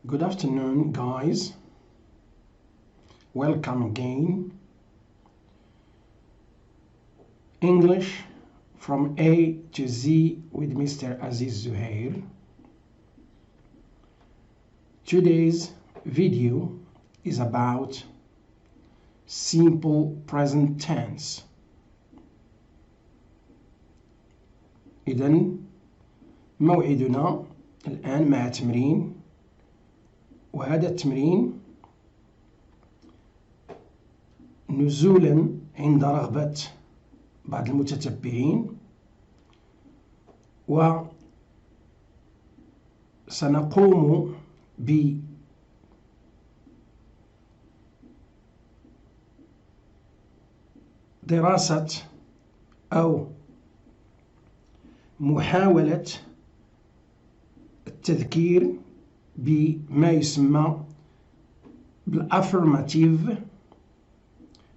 Good afternoon, guys. Welcome again. English from A to Z with Mr. Aziz Zuhair. Today's video is about simple present tense. إذن موعدنا الآن مع تمرين، وهذا التمرين نزولا عند رغبة بعض المتتبعين، وسنقوم بدراسة أو محاولة التذكير بما يسمى بالأفرماتيف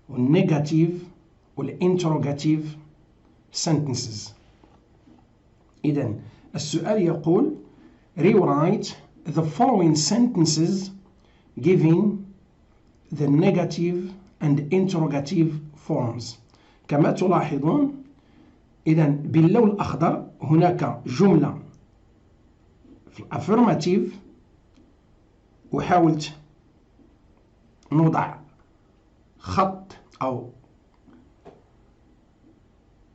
والنيجاتيف والانتروغاتيف sentences. إذن السؤال يقول rewrite the following sentences giving the negative and interrogative forms. كما تلاحظون إذن باللون الأخضر هناك جملة في الأفرماتيف، وحاولت نضع خط أو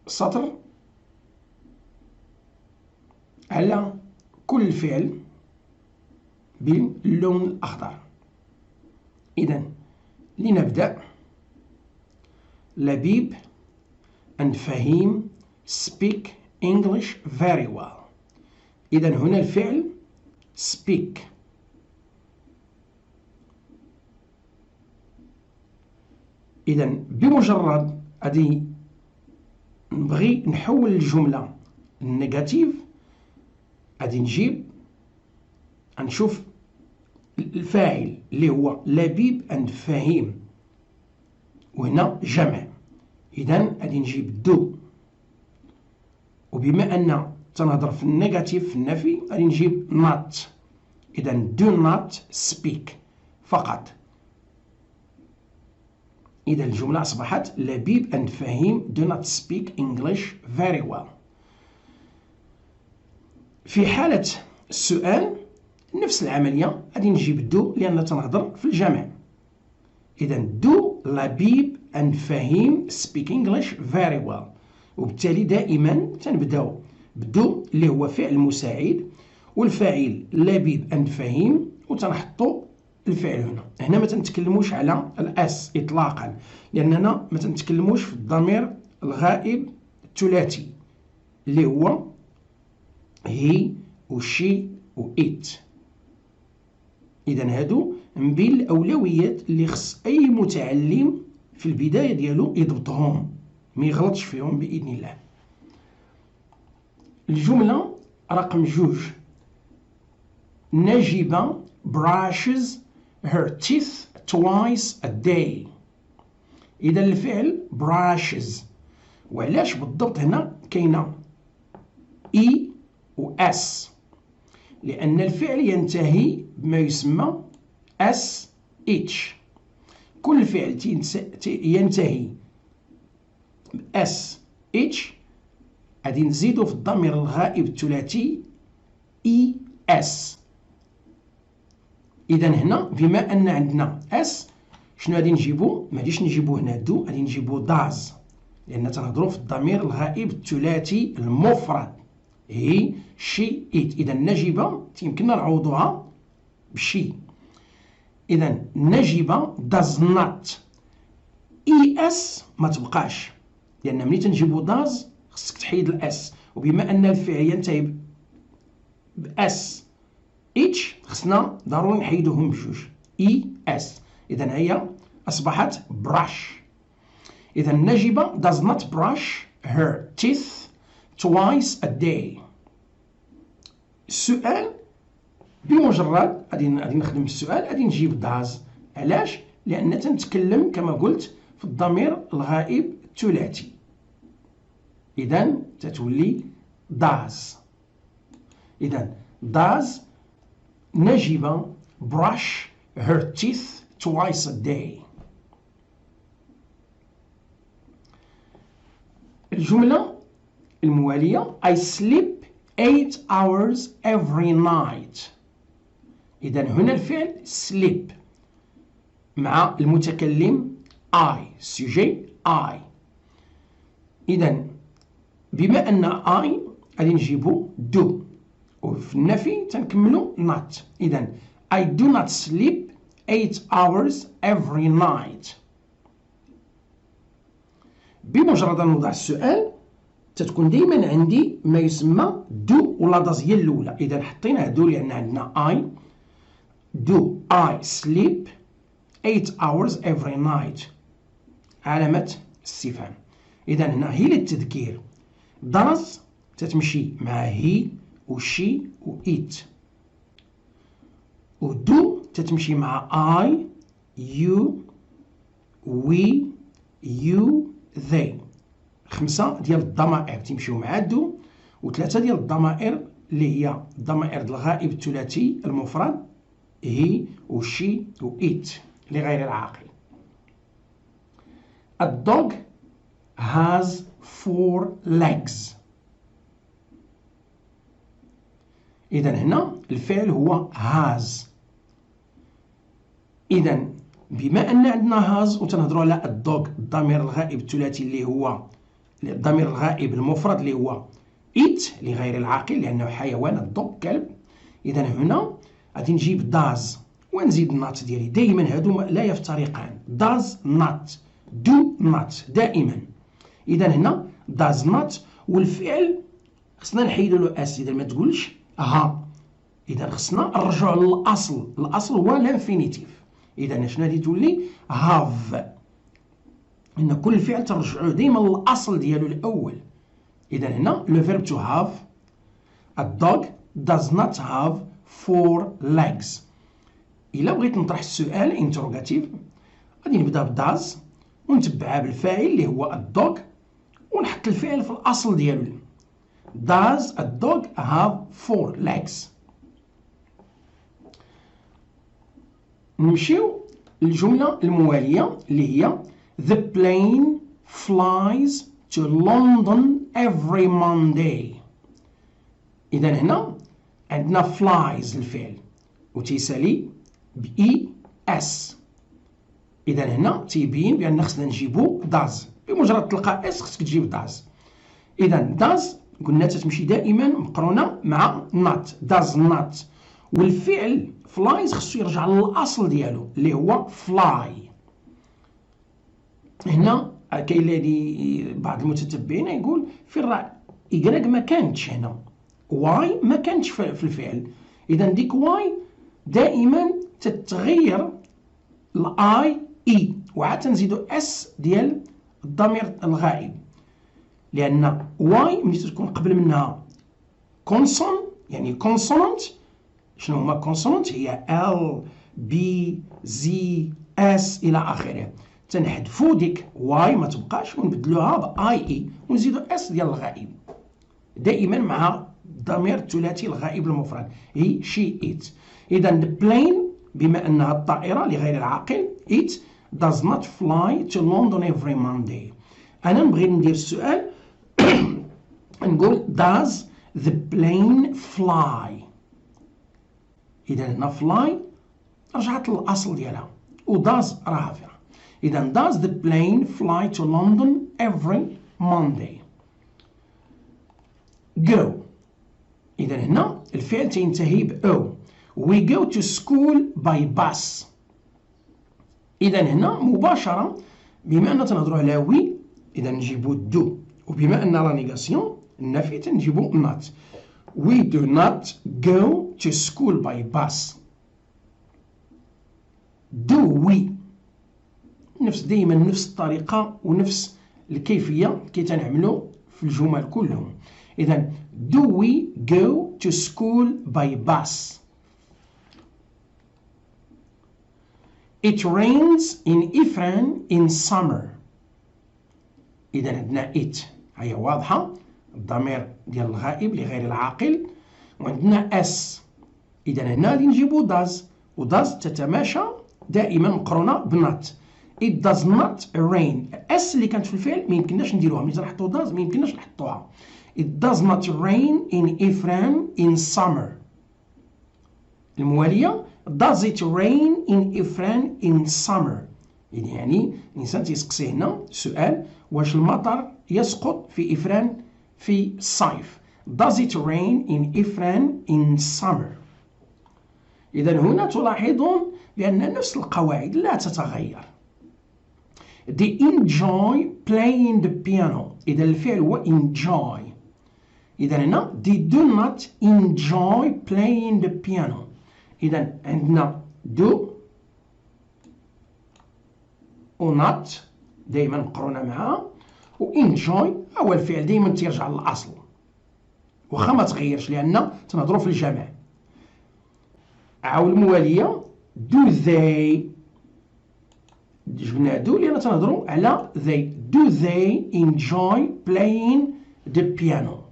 سطر على كل فعل باللون الأخضر. إذن لنبدأ. لبيب and فهيم speak English very well. إذن هنا الفعل speak. إذن بمجرد غادي نبغي نحول الجملة النيجاتيف، غادي نجيب نشوف الفاعل اللي هو لبيب and فهيم، وهنا جمع. إذن غادي نجيب دو، وبما أن تنهضر في النيجاتيف في النفي غادي نجيب not. إذن do not speak فقط. إذا الجملة أصبحت لبيب and فهيم do not speak English very well. في حالة السؤال نفس العملية غادي نجيب do لأن تنهضر في الجمع. إذا do لبيب and فهيم speak English very well، وبالتالي دائما تنبداو بدو اللي هو فعل مساعد والفاعل لبيب and فهيم، وتنحطو الفعل هنا ما تنتكلموش على الاس اطلاقا، لاننا ما تنتكلموش في الضمير الغائب الثلاثي اللي هو هي وشي وإت. اذا هادو من بين الاولويات اللي خص اي متعلم في البدايه ديالو يضبطهم، ما يغلطش فيهم باذن الله. الجمله رقم 2، نجيبه brushes her teeth twice a day. إذا الفعل brushes، وعلاش بالضبط هنا كاينه إي و اس؟ لأن الفعل ينتهي بما يسمى اس اتش. كل فعل ينتهي اس اتش غادي نزيدو في الضمير الغائب الثلاثي اي اس. إذا هنا بما أن عندنا اس شنو غادي نجيبو؟ ما غاديش نجيبو هنا دو، غادي نجيبو داز، لأن تنهضرو في الضمير الغائب الثلاثي المفرد هي شي إيت. إذا نجيبة يمكننا نعوضوها بشي. إذا نجيبة does not. إي اس ما تبقاش، لأن ملي تنجيبو داز خصك تحيد الاس، وبما أن الفعل ينتهي باس اتش خصنا ضروري نحيدوهم بجوج اي اس. اذا هي اصبحت brush. اذا نجيبه does not brush her teeth twice a day. السؤال بمجرد غادي نخدم السؤال غادي نجيب does. علاش؟ لان تنتكلم كما قلت في الضمير الغائب الثلاثي. اذا تتولي does. إذا does نجيبة brush her teeth twice a day. الجملة الموالية I sleep 8 hours every night. إذا هنا الفعل sleep مع المتكلم I السوجي I. إذا بما أن I غادي نجيبو do وفي النفي تنكملو not. إذا I do not sleep 8 hours every night. بمجرد أن نوضع السؤال تتكون دائما عندي ما يسمى do ولا داز هي الأولى. إذا حطينا هادو لأن عندنا I do I sleep 8 hours every night علامة استفهام. إذا هنا هي للتذكير does تتمشي مع he و she و it و do تتمشي مع I you we you they. 5 ديال الضمائر تيمشيو مع دو و3 ديال الضمائر اللي هي الضمائر الغائب الثلاثي المفرد هي و she و it لغير العاقل. A dog has 4 legs. إذا هنا الفعل هو has. إذا بما أن عندنا has وتنهضروا على الدوغ الضمير الغائب الثلاثي اللي هو الضمير الغائب المفرد اللي هو it لغير العاقل لأنه حيوان الدوغ كلب. إذا هنا غادي نجيب does ونزيد not ديالي. دائما هادو لا يفترقان does not do not دائما. إذا هنا does not والفعل خصنا نحيدو له اس. إذا ما تقولش ها إذا خصنا نرجعو للأصل. الأصل هو الانفينيتيف. إذا شنو غادي تولي have. إن كل فعل ترجعوه ديما للأصل ديالو الأول. إذا هنا لو فيرب to have a dog does not have 4 legs. إلا بغيت نطرح السؤال interrogative غادي نبدا ب does ونتبعها بالفاعل اللي هو الدوغ ونحط الفعل في الأصل ديالو. Does a dog have 4 legs؟ نمشيو للجملة الموالية اللي هي The plane flies to London every Monday. إذا هنا عندنا flies الفعل وتيسالي ب ES. إذا هنا تيبين بأن خصنا نجيبو does. بمجرد تلقى اس خصك تجيب does. إذا does قلنا تتمشي دائما مقرونة مع not does not والفعل flies خصو يرجع للأصل ديالو اللي هو fly. هنا كاين الذي بعض المتتبعين يقول في الرأي إيكغيك ما كانتش هنا واي ما كانتش في الفعل. إذا ديك واي دائما تتغير الاي اي وعاد تنزيدو اس ديال الضمير الغائب لأن واي ملي تكون قبل منها كونسون يعني كونسونانت. شنو هما كونسونانت؟ هي ال بي زي اس إلى آخره. تنحذفو ديك واي ما تبقاش ونبدلوها باي اي ونزيدو اس ديال الغائب دائما مع الضمير الثلاثي الغائب المفرد هي شي ات. إذا البلين بما أنها الطائرة لغير العاقل it does not fly to London every Monday. أنا نبغي ندير السؤال نقول does the plane fly. إذا هنا fly رجعت للأصل ديالها و does رافعة. إذا does the plane fly to London every Monday. go. إذا هنا الفعل تنتهي ب O. we go to school by bus. إذا هنا مباشرة بما أننا تنهضروا على وي إذا نجيبو دو وبما أن لا نيغاسيون النفي تنجيبو not. we do not go to school by bus. do we نفس دائما نفس الطريقة ونفس الكيفية كي تنعملو في الجمل كلهم. إذا do we go to school by bus. It rains in Ifran in summer. إذا عندنا it هي واضحة الضمير ديال الغائب لغير العاقل وعندنا s. إذا هنا غادي نجيبو does و does تتماشى دائما مقرونة ب not. It does not rain. اس اللي كانت في الفعل ما يمكنناش نديروها، ملي نحطو does ما يمكنناش نحطوها. It does not rain in Ifran in summer. الموالية does it rain in Ifran in summer. يعني الإنسان تيسقسي هنا سؤال واش المطر يسقط في إفران في الصيف. Does it rain in Ifran in summer. إذا هنا تلاحظون بأن نفس القواعد لا تتغير. They enjoy playing the piano. إذا الفعل هو enjoy. إذا هنا they do not enjoy playing the piano. إذا عندنا do و not دائما مقرونة معها، و enjoy هو الفعل دائما تيرجع للأصل واخا ما تغيرش لأن تنهضروا في الجمع. عاود الموالية do they جبنا do لأن تنهضروا على they. Do they enjoy playing the piano.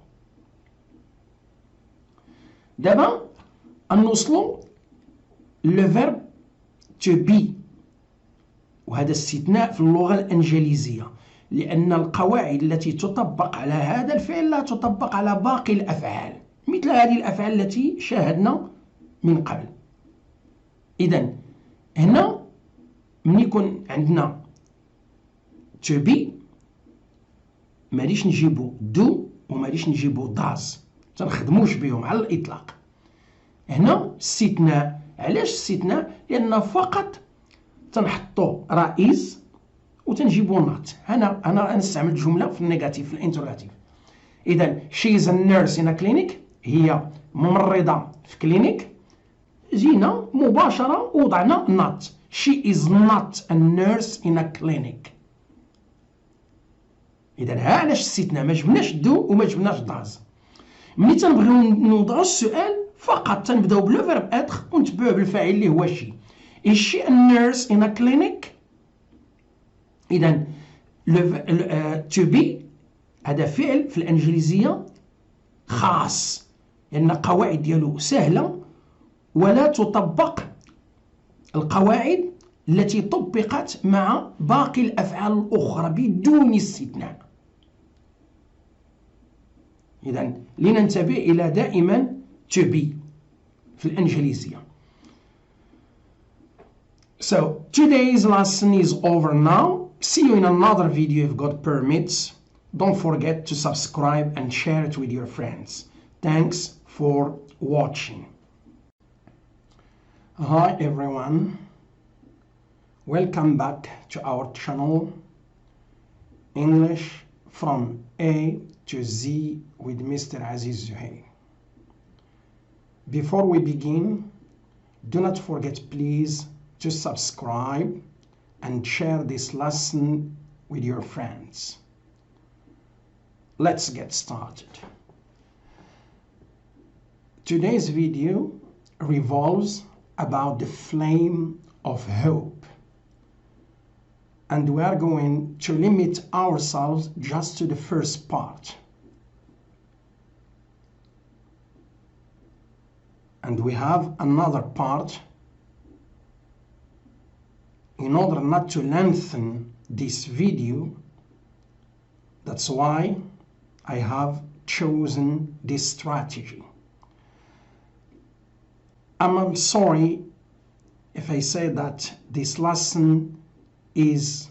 دابا نوصلوا le verbe to be، وهذا استثناء في اللغة الإنجليزية لأن القواعد التي تطبق على هذا الفعل لا تطبق على باقي الأفعال مثل هذه الأفعال التي شاهدنا من قبل. إذن هنا من يكون عندنا to be ماليش نجيبو do وماليش نجيبو does، تنخدموش بهم على الإطلاق. هنا استثناء. علاش استثناء؟ لأن فقط تنحطو رئيس وتنجيبو not. أنا نستعمل جملة في النيجاتيف في الانتروغاتيف. إذا she is a nurse in a clinic، هي ممرضة في كلينيك، جينا مباشرة وضعنا not. She is not a nurse in a clinic. إذا ها علاش استثناء، ما جبناش do وما جبناش does. ملي تنبغيو نوضعو السؤال فقط تنبداو بلو فيرب اتر ونتبعوه بالفاعل اللي هو she. Is she a nurse in a clinic؟ إذا to be هذا فعل في الإنجليزية خاص لأن القواعد ديالو سهلة ولا تطبق القواعد التي طبقت مع باقي الأفعال الأخرى بدون استثناء. إذا لننتبه إلى دائما to be في الإنجليزية. So today's lesson is over now. See you in another video if God permits. Don't forget to subscribe and share it with your friends. Thanks for watching. Hi everyone. Welcome back to our channel English from A to Z with Mr. Aziz Zuhair. Before we begin, do not forget please to subscribe and share this lesson with your friends. Let's get started. Today's video revolves about the flame of hope, and we are going to limit ourselves just to the first part. And we have another part in order not to lengthen this video. That's why I have chosen this strategy. I'm sorry if I say that this lesson is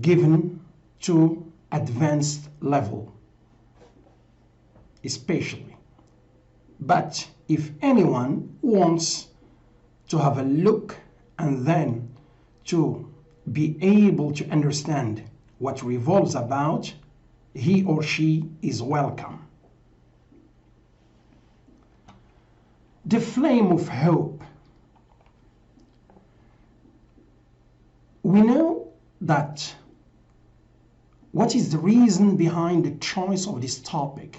given to advanced level especially, but if anyone wants to have a look and then to be able to understand what revolves about, he or she is welcome. The flame of hope. We know that what is the reason behind the choice of this topic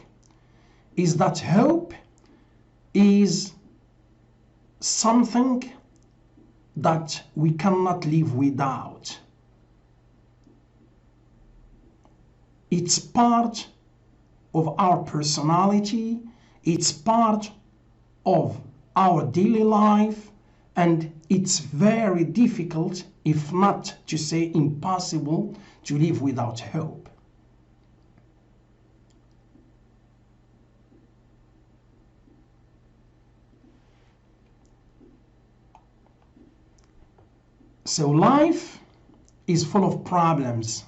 is that hope is something that we cannot live without. It's part of our personality, it's part of our daily life, and it's very difficult, if not to say impossible, to live without hope. So life is full of problems,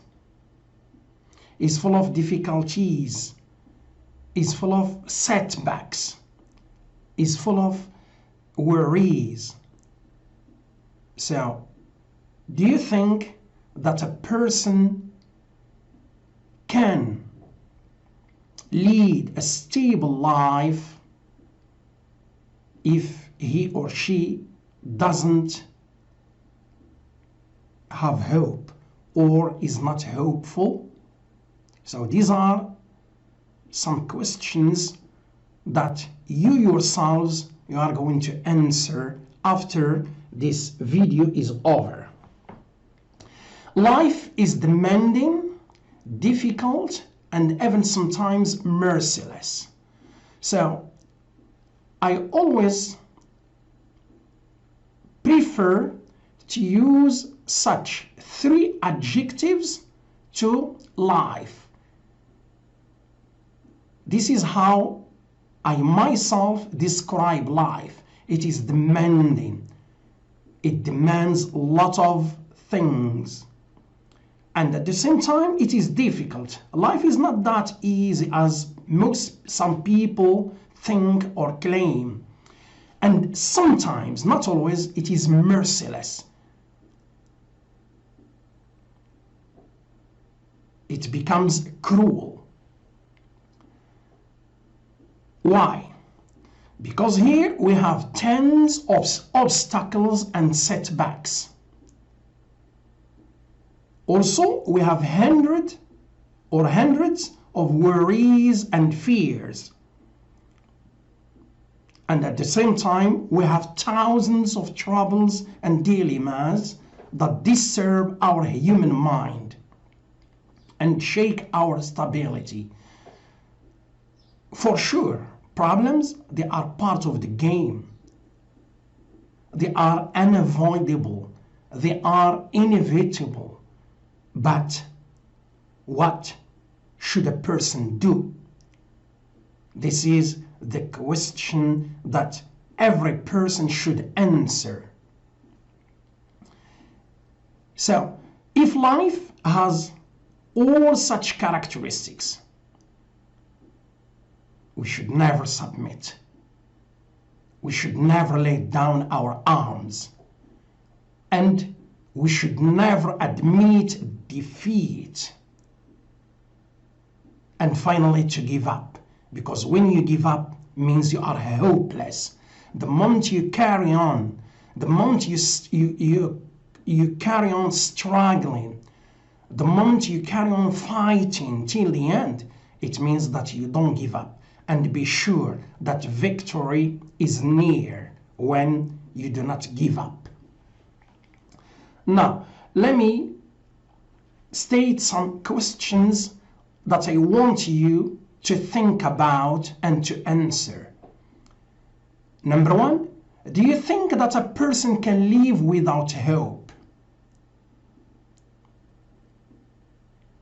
is full of difficulties, is full of setbacks, is full of worries. So, do you think that a person can lead a stable life if he or she doesn't have hope or is not hopeful? So these are some questions that you yourselves you are going to answer after this video is over. Life is demanding, difficult, and even sometimes merciless. So I always prefer to use such 3 adjectives to life. This is how I myself describe life. It is demanding. It demands a lot of things. And at the same time, it is difficult. Life is not that easy as some people think or claim. And sometimes, not always, it is merciless. It becomes cruel. Why? Because here we have tens of obstacles and setbacks. Also, we have hundreds of worries and fears. And at the same time, we have thousands of troubles and dilemmas that disturb our human mind and shake our stability. For sure, problems, they are part of the game. They are unavoidable. They are inevitable. But what should a person do? This is the question that every person should answer. So, if life has all such characteristics, we should never submit. We should never lay down our arms. And we should never admit defeat. And finally, to give up. Because when you give up, means you are hopeless. The moment you carry on, the moment you carry on struggling, the moment you carry on fighting till the end, it means that you don't give up. And be sure that victory is near when you do not give up. Now, let me state some questions that I want you to think about and to answer. Number 1, do you think that a person can live without hope?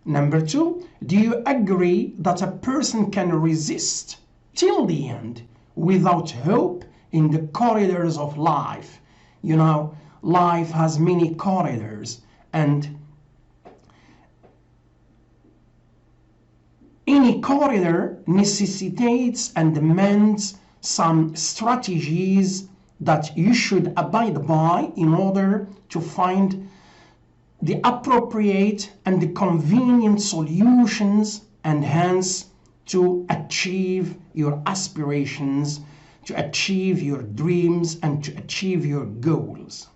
Number 2, do you agree that a person can resist till the end without hope in the corridors of life? You know, life has many corridors, and any corridor necessitates and demands some strategies that you should abide by in order to find the appropriate and the convenient solutions, and hence to achieve your aspirations, to achieve your dreams, and to achieve your goals.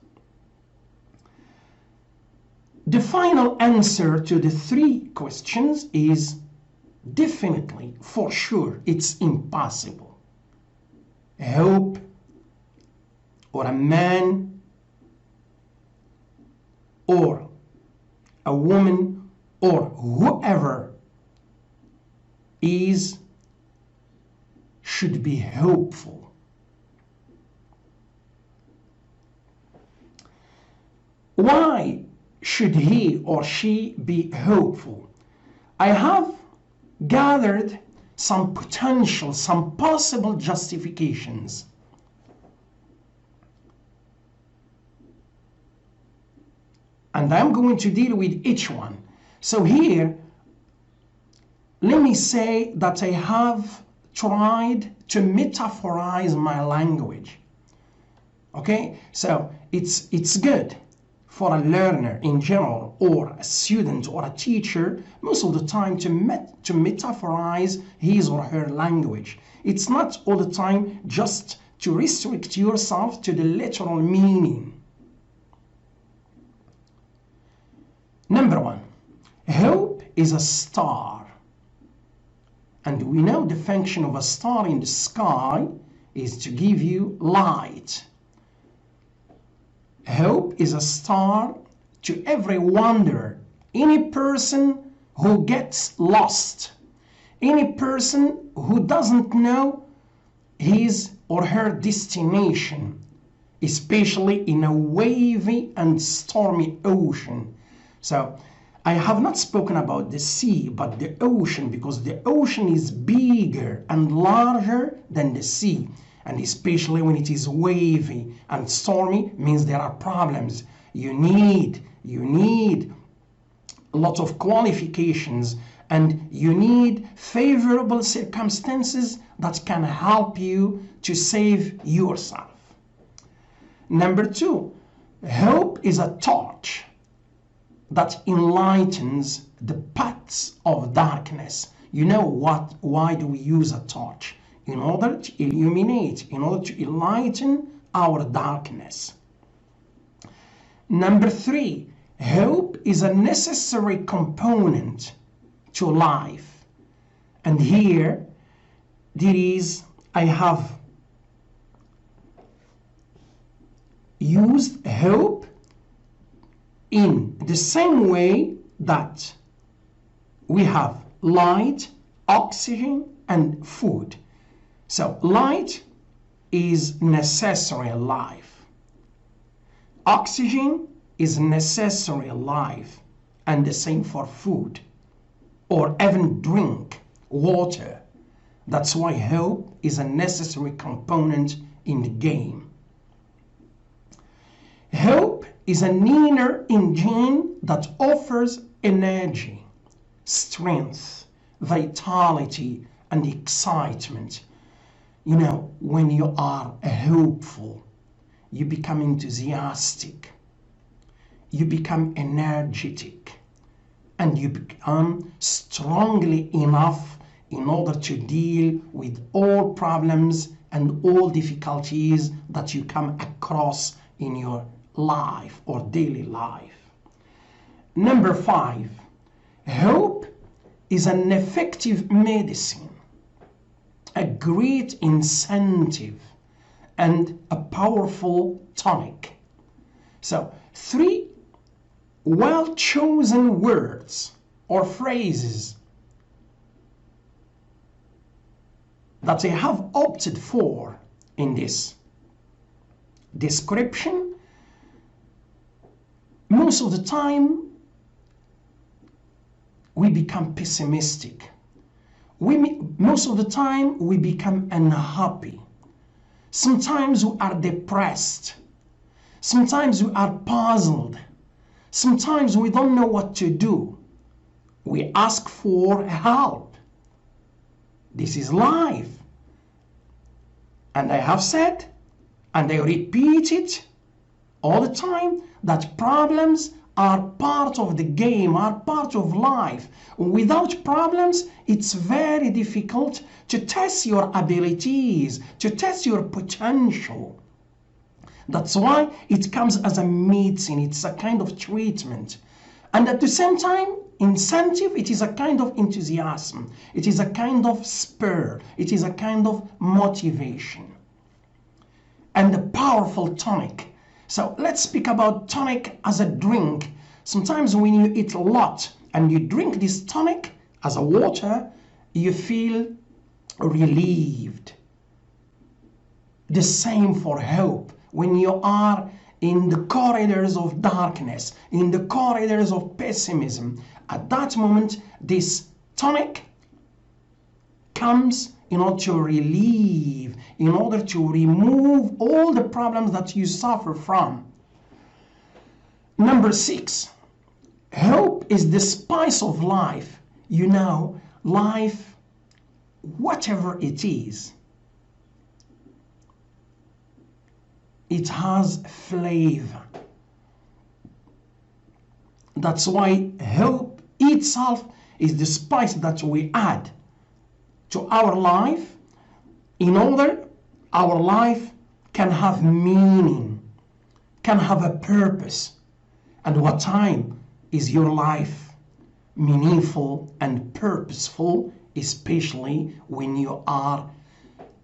The final answer to the 3 questions is definitely, for sure, it's impossible. Hope, or a man, or a woman, or whoever should be hopeful. Why should he or she be hopeful? I have gathered some potential, some possible justifications. And I'm going to deal with each one. So here, let me say that I have tried to metaphorize my language. Okay, so it's good for a learner in general, or a student or a teacher, most of the time to metaphorize his or her language. It's not all the time just to restrict yourself to the literal meaning. Number one, hope is a star. And we know the function of a star in the sky is to give you light. Hope is a star to every wanderer, any person who gets lost, any person who doesn't know his or her destination, especially in a wavy and stormy ocean. So I have not spoken about the sea, but the ocean, because the ocean is bigger and larger than the sea. And especially when it is wavy and stormy, means there are problems. You need a lot of qualifications, and you need favorable circumstances that can help you to save yourself. Number two, hope is a torch that enlightens the paths of darkness. You know what? Why do we use a torch? In order to illuminate, in order to enlighten our darkness. Number three, hope is a necessary component to life. And here, I have used hope in the same way that we have light, oxygen, and food. So light is necessary in life. Oxygen is necessary in life, and the same for food, or even drink, water. That's why hope is a necessary component in the game. Hope is an inner engine that offers energy, strength, vitality, and excitement. You know, when you are hopeful, you become enthusiastic, you become energetic, and you become strongly enough in order to deal with all problems and all difficulties that you come across in your life or daily life. Number five, hope is an effective medicine, a great incentive, and a powerful tonic. So, three well-chosen words or phrases that I have opted for in this description. Most of the time, we become pessimistic. Most of the time, we become unhappy. Sometimes we are depressed. Sometimes we are puzzled. Sometimes we don't know what to do. We ask for help. This is life. And I have said, and I repeat it all the time, that problems are part of the game, are part of life. Without problems, it's very difficult to test your abilities, to test your potential. That's why it comes as a medicine, it's a kind of treatment. And at the same time, incentive, it is a kind of enthusiasm, it is a kind of spur, it is a kind of motivation. And a powerful tonic. So let's speak about tonic as a drink. Sometimes when you eat a lot and you drink this tonic as a water, you feel relieved. The same for hope. When you are in the corridors of darkness, in the corridors of pessimism, at that moment, this tonic comes in order to relieve, in order to remove all the problems that you suffer from. Number 6, hope is the spice of life. You know, life, whatever it is, it has flavor. That's why hope itself is the spice that we add to our life in order our life can have meaning, can have a purpose. And what time is your life meaningful and purposeful, especially when you are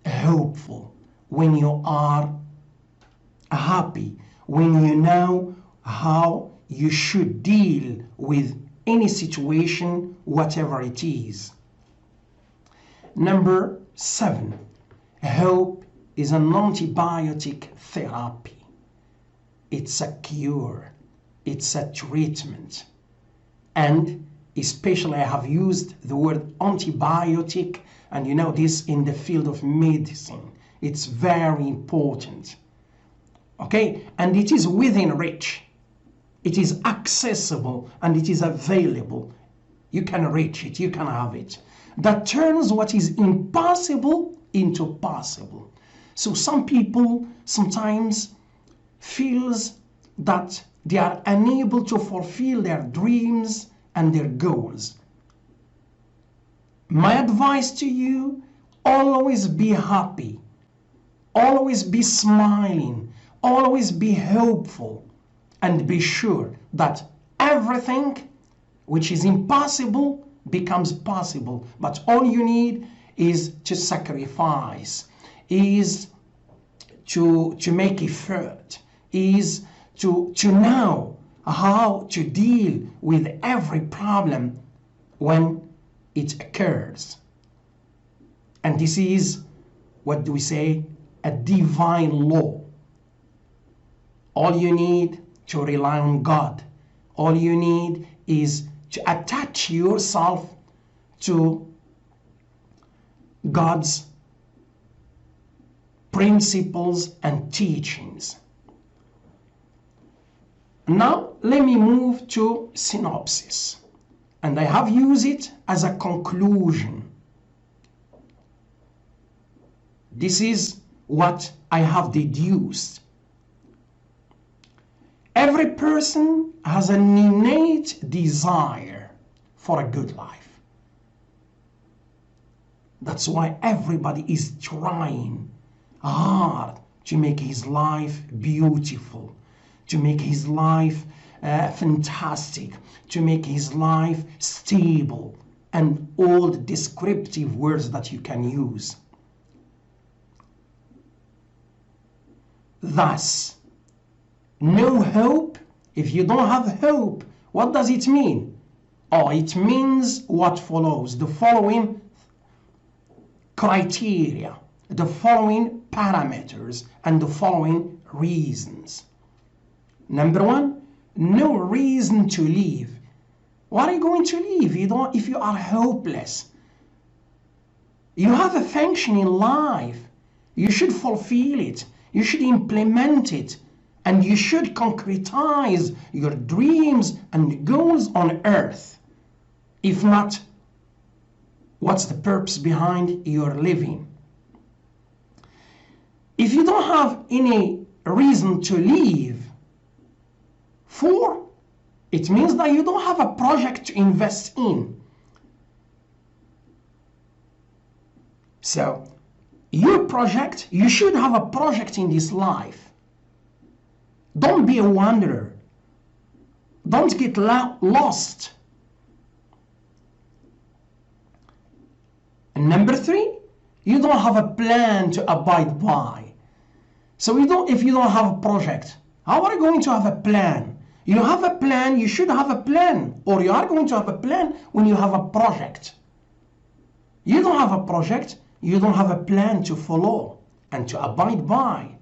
hopeful, when you are happy, when you know how you should deal with any situation, whatever it is. Number 7, hope is an antibiotic therapy. It's a cure, it's a treatment. And especially I have used the word antibiotic, and you know this in the field of medicine. It's very important. Okay, and it is within reach. It is accessible and it is available. You can reach it, you can have it. That turns what is impossible into possible. So some people sometimes feels that they are unable to fulfill their dreams and their goals. My advice to you, always be happy, always be smiling, always be hopeful, and be sure that everything which is impossible becomes possible. But all you need is to sacrifice, is to make effort, is to know how to deal with every problem when it occurs. And this is, what do we say, a divine law. All you need to rely on God. All you need is to attach yourself to God's principles and teachings. Now let me move to synopsis, and I have used it as a conclusion. This is what I have deduced. Every person has an innate desire for a good life. That's why everybody is trying hard to make his life beautiful, to make his life fantastic, to make his life stable, and all the descriptive words that you can use. Thus, no hope. If you don't have hope, what does it mean? Oh, it means what follows, the following criteria, the following parameters, and the following reasons. Number 1, no reason to live. What are you going to live if you are hopeless? You have a function in life. You should fulfill it. You should implement it. And you should concretize your dreams and goals on earth. If not, what's the purpose behind your living? If you don't have any reason to live for, it means that you don't have a project to invest in. So, your project, you should have a project in this life. Don't be a wanderer. Don't get lost. And number 3, you don't have a plan to abide by. So if you don't have a project, how are you going to have a plan? You have a plan, you should have a plan, or you are going to have a plan when you have a project. You don't have a project, you don't have a plan to follow and to abide by.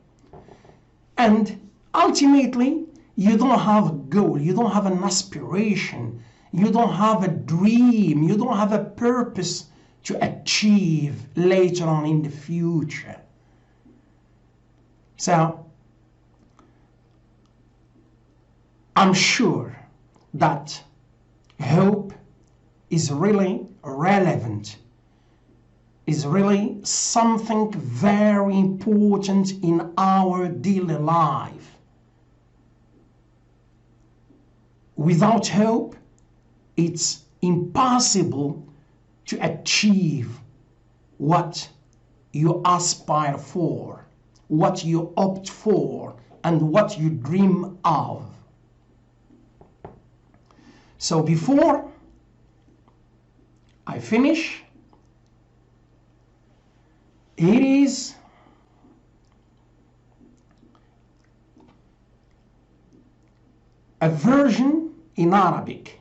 And ultimately, you don't have a goal, you don't have an aspiration, you don't have a dream, you don't have a purpose to achieve later on in the future. So, I'm sure that hope is really relevant, is really something very important in our daily life. Without hope, it's impossible to achieve what you aspire for, what you opt for, and what you dream of. So before I finish, it is a version in Arabic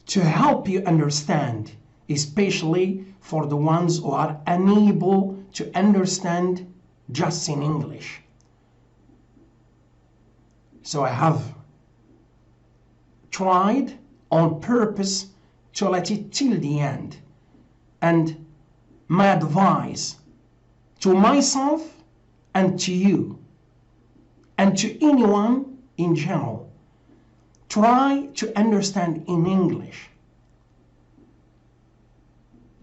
to help you understand, especially for the ones who are unable to understand just in English. So I have tried on purpose to let it till the end. And my advice to myself and to you and to anyone in general, try to understand in English.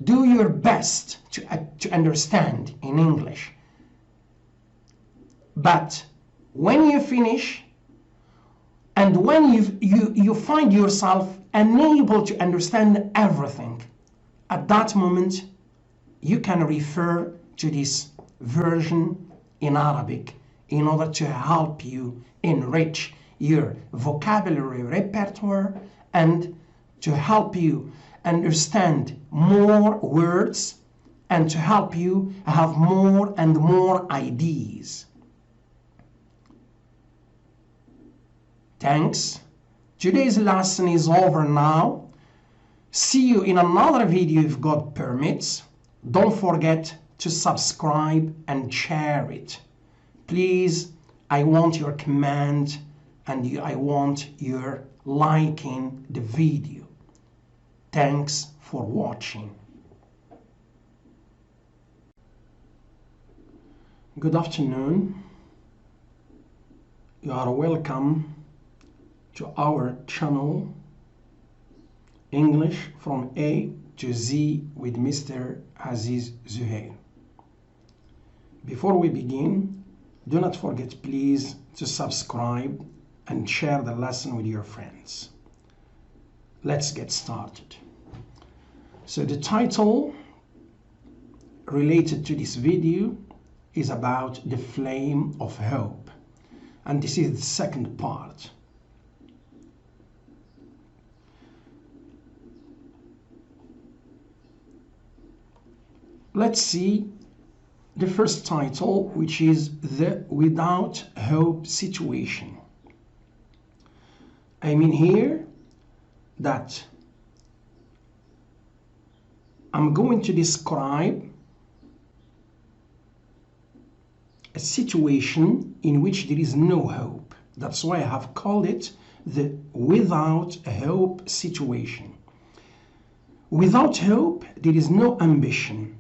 Do your best to understand in English. But when you finish and when you find yourself unable to understand everything, at that moment you can refer to this version in Arabic in order to help you enrich your vocabulary repertoire and to help you understand more words and to help you have more and more ideas. Thanks. Today's lesson is over now. See you in another video if God permits. Don't forget to subscribe and share it. Please, I want your comment and I want your liking the video. Thanks for watching. Good afternoon. You are welcome to our channel English from A to Z with Mr. Aziz Zuhair. Before we begin, do not forget please to subscribe and share the lesson with your friends. Let's get started. So the title related to this video is about the flame of hope, and this is the second part. Let's see the first title, which is the without hope situation. I mean here that I'm going to describe a situation in which there is no hope. That's why I have called it the without hope situation. Without hope, there is no ambition,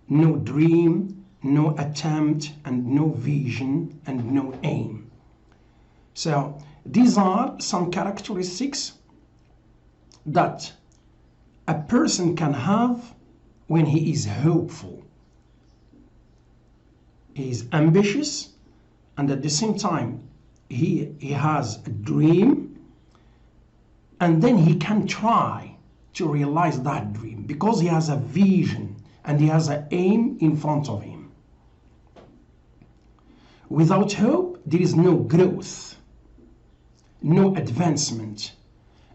no dream, no attempt, and no vision, and no aim. So these are some characteristics that a person can have when he is hopeful. He is ambitious, and at the same time he has a dream, and then he can try to realize that dream because he has a vision and he has an aim in front of him. Without hope, there is no growth, no advancement,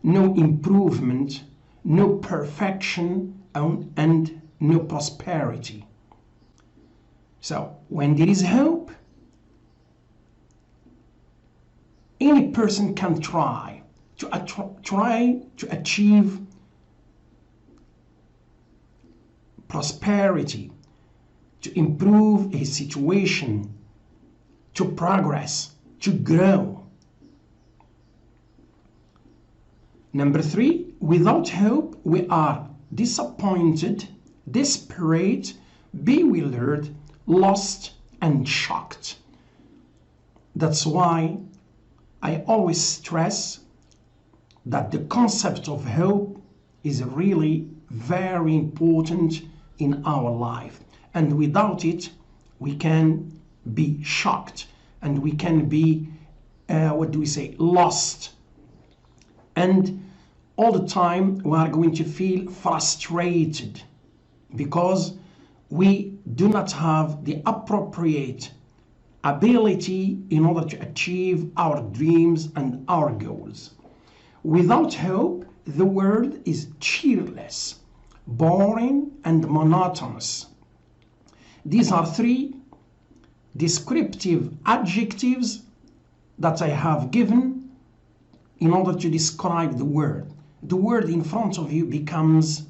no improvement, no perfection, and no prosperity. So when there is hope, any person can try to achieve prosperity, to improve his situation, to progress, to grow. Number 3, without hope, we are disappointed, desperate, bewildered, lost, and shocked. That's why I always stress that the concept of hope is really very important in our life. And without it, we can be shocked and we can be, lost. And all the time we are going to feel frustrated because we do not have the appropriate ability in order to achieve our dreams and our goals. Without hope, the world is cheerless, boring, and monotonous. These are 3 descriptive adjectives that I have given in order to describe the word. The word in front of you becomes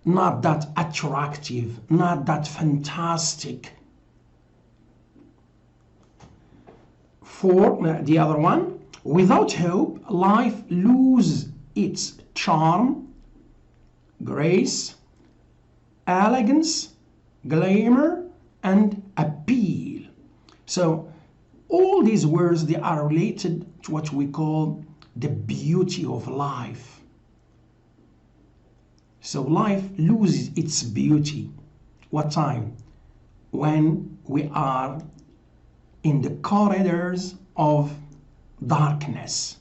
not that attractive, not that fantastic. For the other one, without hope, life loses its charm, grace, elegance, glamour, and appeal. So all these words, they are related to what we call the beauty of life. So life loses its beauty. What time? When we are in the corridors of darkness,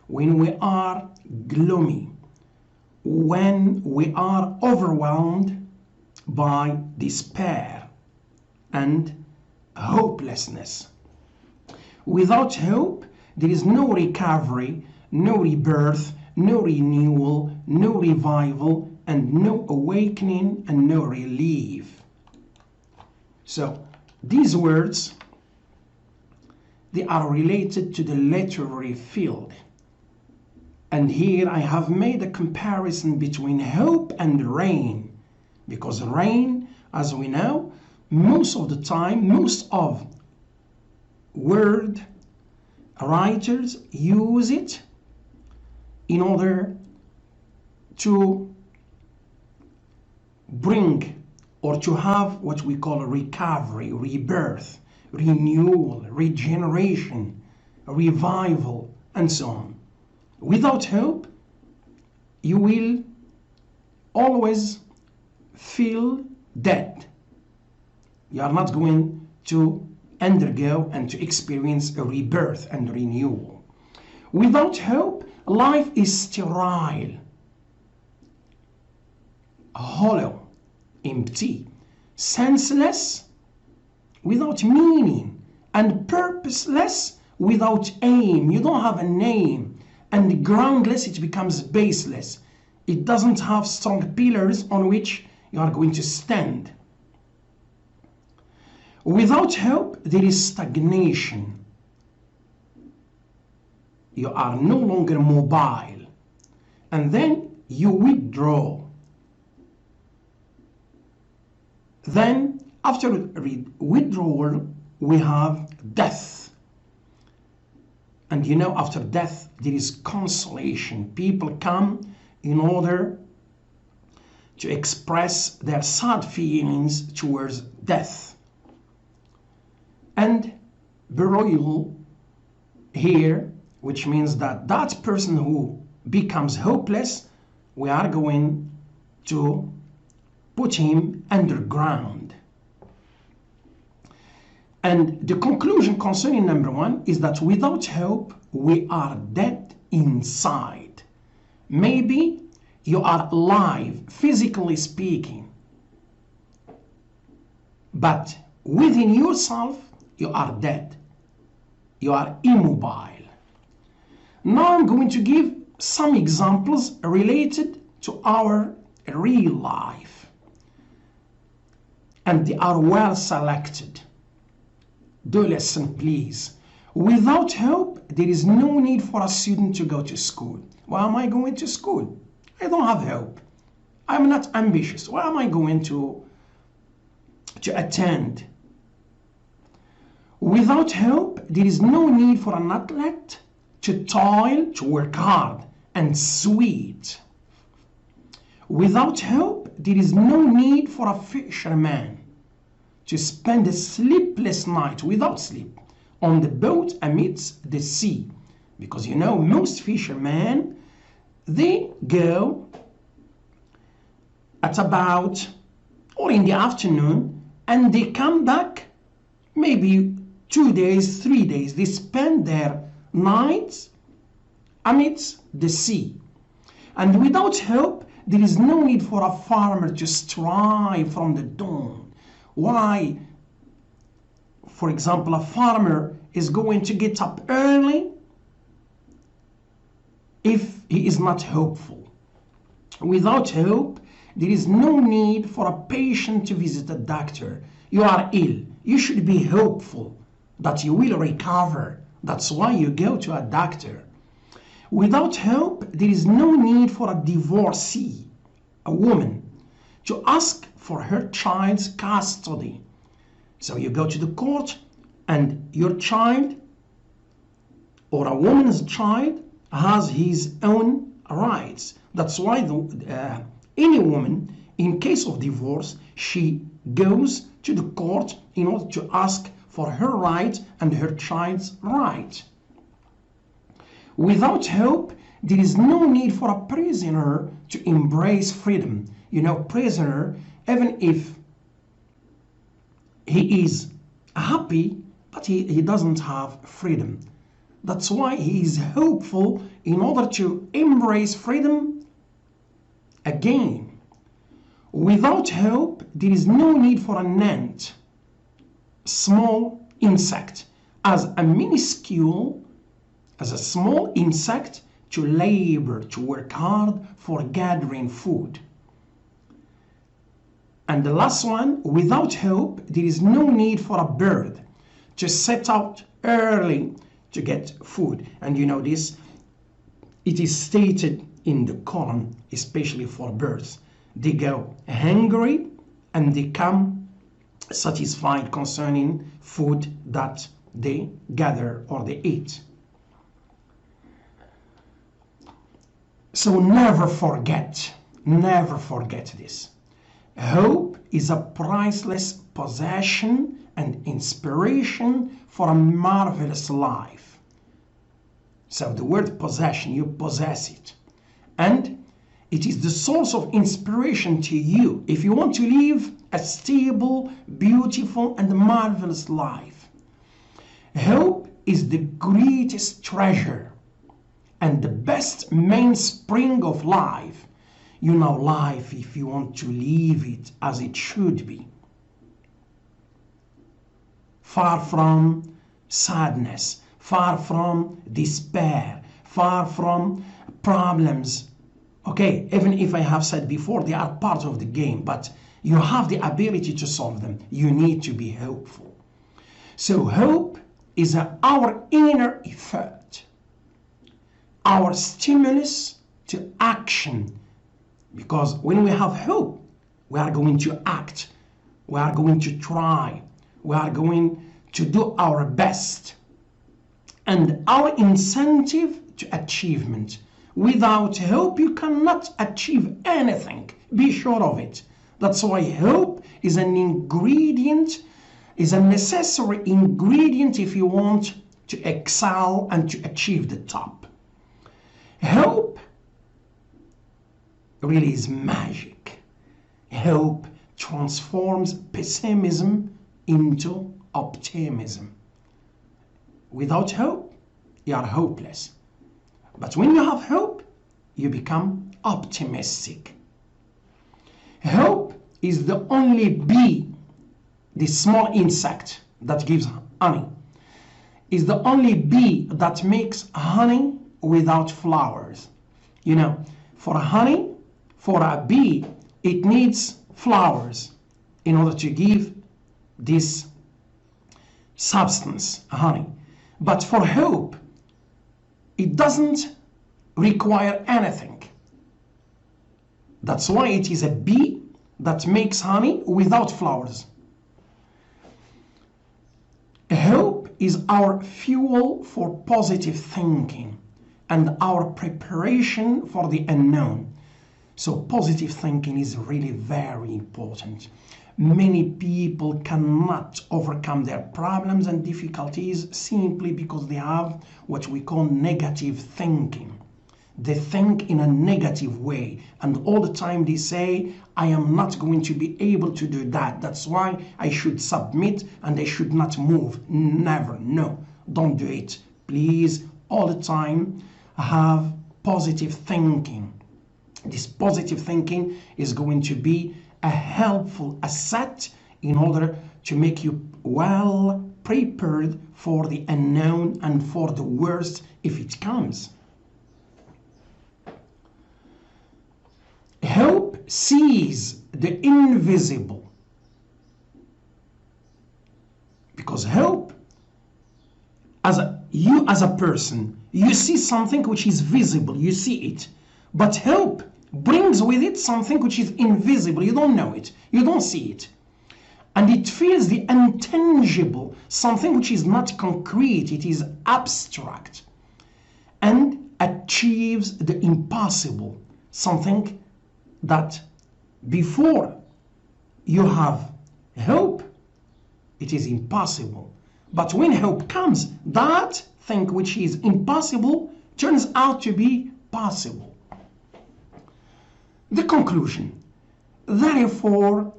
when we are gloomy, when we are overwhelmed by despair and hopelessness. Without hope, there is no recovery, no rebirth, no renewal, no revival, and no awakening and no relief. So these words, they are related to the literary field. And here I have made a comparison between hope and rain, because rain, as we know, most of the time, most of word writers use it in order to bring or to have what we call a recovery, rebirth, renewal, regeneration, revival, and so on. Without hope, you will always feel dead. You are not going to undergo and to experience a rebirth and renewal. Without hope, life is sterile, hollow, empty, senseless, without meaning, and purposeless, without aim. You don't have a name. And groundless, it becomes baseless. It doesn't have strong pillars on which you are going to stand. Without hope, there is stagnation. You are no longer mobile. And then you withdraw. Then, after withdrawal, we have death. And you know, after death, there is consolation. People come in order to express their sad feelings towards death. And burial here, which means that that person who becomes hopeless, we are going to put him underground. And the conclusion concerning number 1 is that without hope, we are dead inside. Maybe you are alive, physically speaking, but within yourself, you are dead. You are immobile. Now I'm going to give some examples related to our real life. And they are well selected. Do listen, please. Without hope, there is no need for a student to go to school. Why am I going to school? I don't have hope. I'm not ambitious. Why am I going to attend? Without hope, there is no need for an athlete to toil, to work hard and sweat. Without hope, there is no need for a fisherman to spend a sleepless night without sleep on the boat amidst the sea. Because you know, most fishermen, they go at about or in the afternoon and they come back maybe 2 days, 3 days. They spend their nights amidst the sea. And without hope, there is no need for a farmer to strive from the dawn. Why? For example, a farmer is going to get up early if he is not hopeful. Without hope, there is no need for a patient to visit a doctor. You are ill. You should be hopeful that you will recover. That's why you go to a doctor. Without hope, there is no need for a divorcee, a woman, to ask for her child's custody. So you go to the court and your child or a woman's child has his own rights. That's why any woman, in case of divorce, she goes to the court in order to ask for her right and her child's right. Without hope, there is no need for a prisoner to embrace freedom. You know, prisoner, even if he is happy, but he doesn't have freedom. That's why he is hopeful in order to embrace freedom again. Without hope, there is no need for an ant, small insect, as a small insect to labor, to work hard for gathering food. And the last one, without hope, there is no need for a bird to set out early to get food. And you know this, it is stated in the Quran, especially for birds. They go hungry and they come satisfied concerning food that they gather or they eat. So never forget this. Hope is a priceless possession and inspiration for a marvelous life. So the word possession, you possess it. And it is the source of inspiration to you if you want to live a stable, beautiful, and marvelous life. Hope is the greatest treasure and the best mainspring of life. You know, life, if you want to live it as it should be, far from sadness, far from despair, far from problems. Okay, even if I have said before, they are part of the game, but you have the ability to solve them. You need to be hopeful. So hope is our inner effort, our stimulus to action. Because when we have hope, we are going to act, we are going to try, we are going to do our best. And our incentive to achievement. Without hope, you cannot achieve anything. Be sure of it. That's why hope is an ingredient, is a necessary ingredient if you want to excel and to achieve the top. Hope really is magic. Hope transforms pessimism into optimism. Without hope, you are hopeless. But when you have hope, you become optimistic. Hope is the only bee, the small insect that gives honey, is the only bee that makes honey without flowers. You know, for honey, for a bee, it needs flowers in order to give this substance, honey. But for hope, it doesn't require anything. That's why it is a bee that makes honey without flowers. Hope is our fuel for positive thinking and our preparation for the unknown. So positive thinking is really very important. Many people cannot overcome their problems and difficulties simply because they have what we call negative thinking. They think in a negative way, and all the time they say, I am not going to be able to do that. That's why I should submit and I should not move. Never. No, don't do it. Please, all the time, have positive thinking. This positive thinking is going to be a helpful asset in order to make you well prepared for the unknown and for the worst if it comes. Hope sees the invisible, because hope, as a person, you see something which is visible, you see it, but hope brings with it something which is invisible. You don't know it, you don't see it, and it feels the intangible, something which is not concrete, it is abstract, and achieves the impossible, something that before you have hope, it is impossible. But when hope comes, that thing which is impossible turns out to be possible. The conclusion, therefore,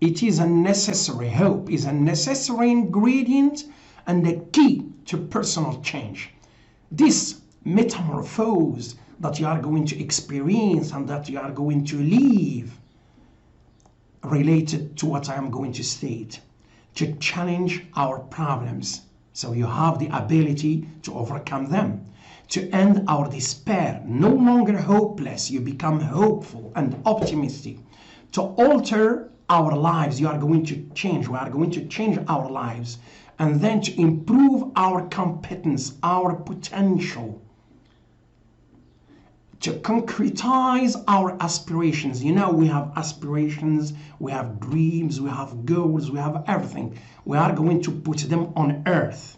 it is a necessary, hope is a necessary ingredient and a key to personal change. This metamorphose that you are going to experience and that you are going to live related to what I am going to state, to challenge our problems so you have the ability to overcome them, to end our despair, no longer hopeless, you become hopeful and optimistic, to alter our lives, you are going to change, we are going to change our lives, and then to improve our competence, our potential, to concretize our aspirations. You know, we have aspirations, we have dreams, we have goals, we have everything. We are going to put them on earth.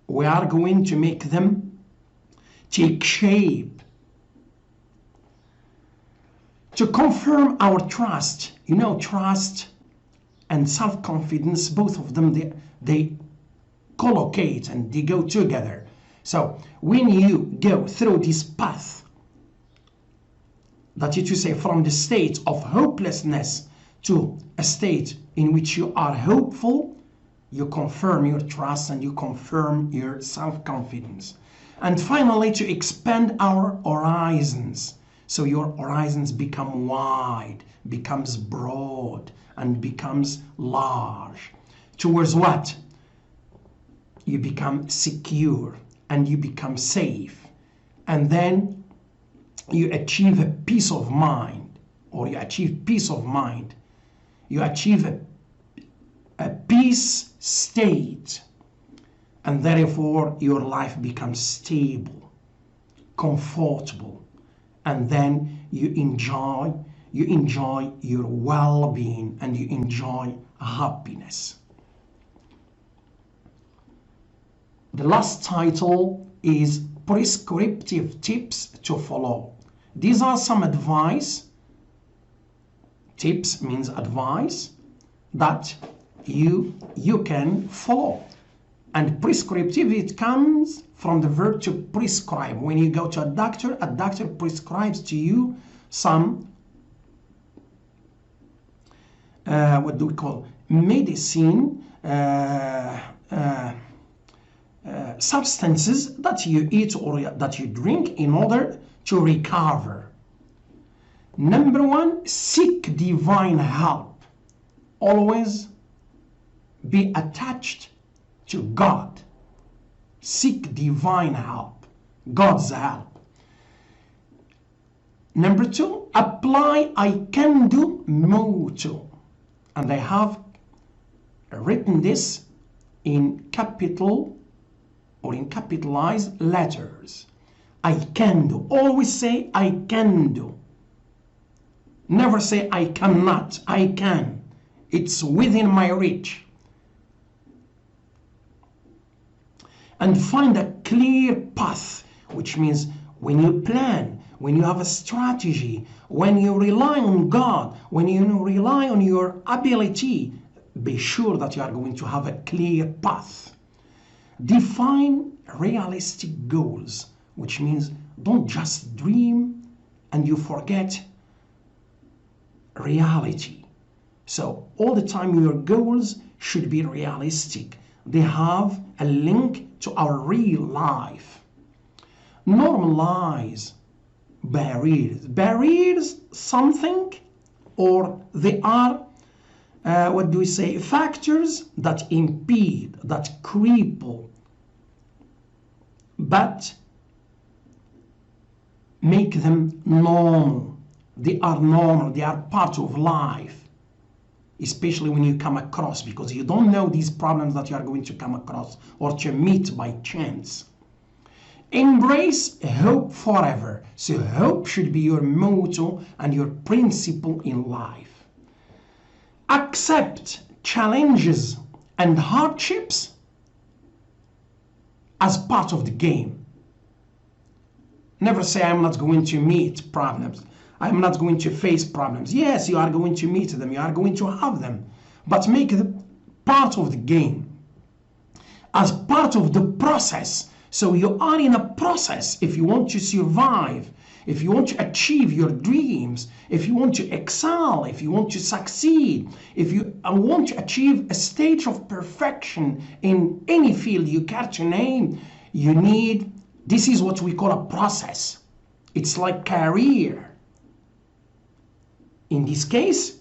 We are going to make them take shape. To confirm our trust. You know, trust and self-confidence, both of them, they collocate and they go together. So when you go through this path, that is to say, from the state of hopelessness to a state in which you are hopeful, you confirm your trust and you confirm your self-confidence. And finally, to expand our horizons. So your horizons become wide, becomes broad, and becomes large. Towards what? You become secure. And you become safe, and then you achieve a peace of mind, or you achieve peace of mind. You achieve a peace state, and therefore your life becomes stable, comfortable, and then you enjoy your well-being and you enjoy happiness. The last title is Prescriptive Tips to Follow. These are some advice. Tips means advice that you can follow. And prescriptive, it comes from the verb to prescribe. When you go to a doctor prescribes to you some what do we call medicine, substances that you eat or that you drink in order to recover. Number one, seek divine help. Always be attached to God. Seek divine help, God's help. Number two, apply I can do motto. And I have written this in capital or in capitalized letters. I can do. Always say I can do. Never say I cannot. I can. It's within my reach. and find a clear path, which means when you plan, when you have a strategy, when you rely on God, when you rely on your ability, be sure that you are going to have a clear path. Define realistic goals, which means don't just dream and you forget reality. So all the time your goals should be realistic. They have a link to our real life. Normalize barriers. Barriers something, or they are factors that impede, that cripple, but make them normal. They are normal, they are part of life, especially when you come across, because you don't know these problems that you are going to come across or to meet by chance. Embrace hope forever. So hope should be your motto and your principle in life. Accept challenges and hardships as part of the game. Never say I'm not going to meet problems. I'm not going to face problems. Yes, you are going to meet them. You are going to have them. But make it part of the game. As part of the process. So you are in a process. If you want to survive, if you want to achieve your dreams, if you want to excel, if you want to succeed, if you want to achieve a stage of perfection in any field you care to name, you need, this is what we call a process. It's like career. In this case,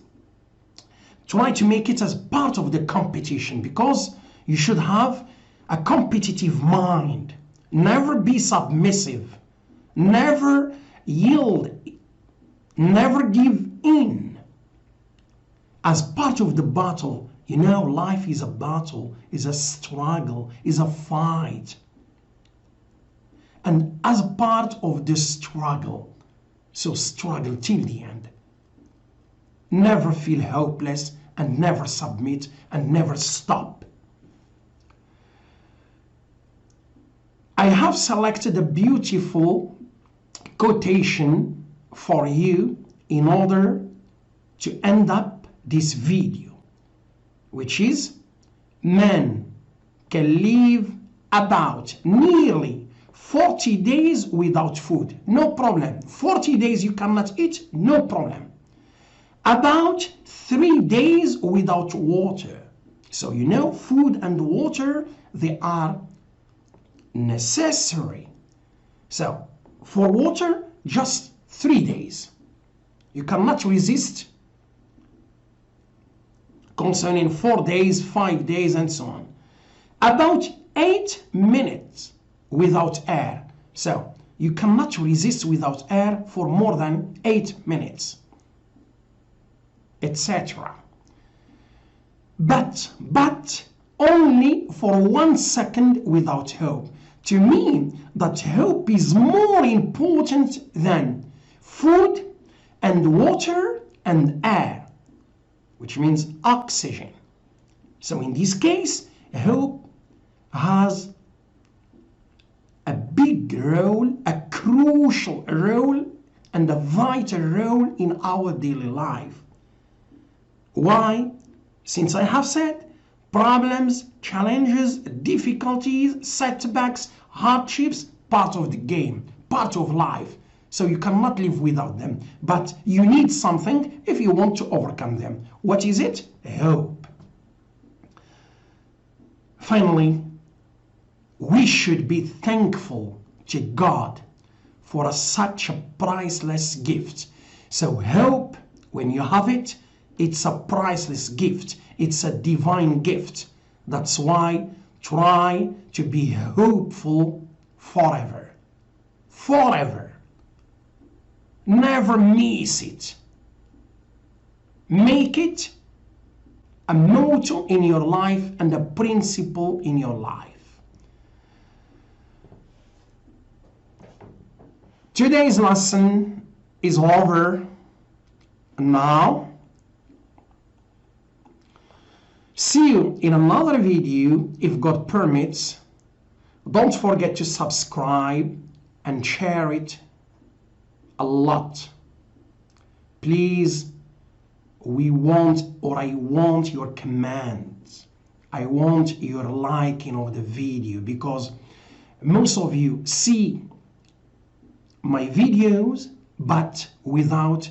try to make it as part of the competition, because you should have a competitive mind. Never be submissive. Never yield. Never give in. As part of the battle, you know, life is a battle, is a struggle, is a fight. And as part of the struggle, so struggle till the end. Never feel hopeless and never submit and never stop. I have selected a beautiful quotation for you in order to end up this video, which is, men can live about nearly 40 days without food, no problem. 40 days you cannot eat, no problem. About 3 days without water. So you know, food and water, they are necessary. So for water, just 3 days. You cannot resist concerning 4 days, 5 days, and so on. About 8 minutes without air. So you cannot resist without air for more than 8 minutes, etc. But only for 1 second without hope. To me, that hope is more important than food and water and air, which means oxygen. So in this case, hope has a big role, a crucial role, and a vital role in our daily life. Why? Since I have said, problems, challenges, difficulties, setbacks, hardships, part of the game, part of life. So you cannot live without them. But you need something if you want to overcome them. What is it? Hope. Finally, we should be thankful to God for such a priceless gift. So hope, when you have it, it's a priceless gift. It's a divine gift. That's why try to be hopeful forever. Forever. Never miss it. Make it a motto in your life and a principle in your life. Today's lesson is over now. See you in another video if God permits. Don't forget to subscribe and share it a lot. Please, I want your comments. I want your liking of the video, because most of you see my videos but without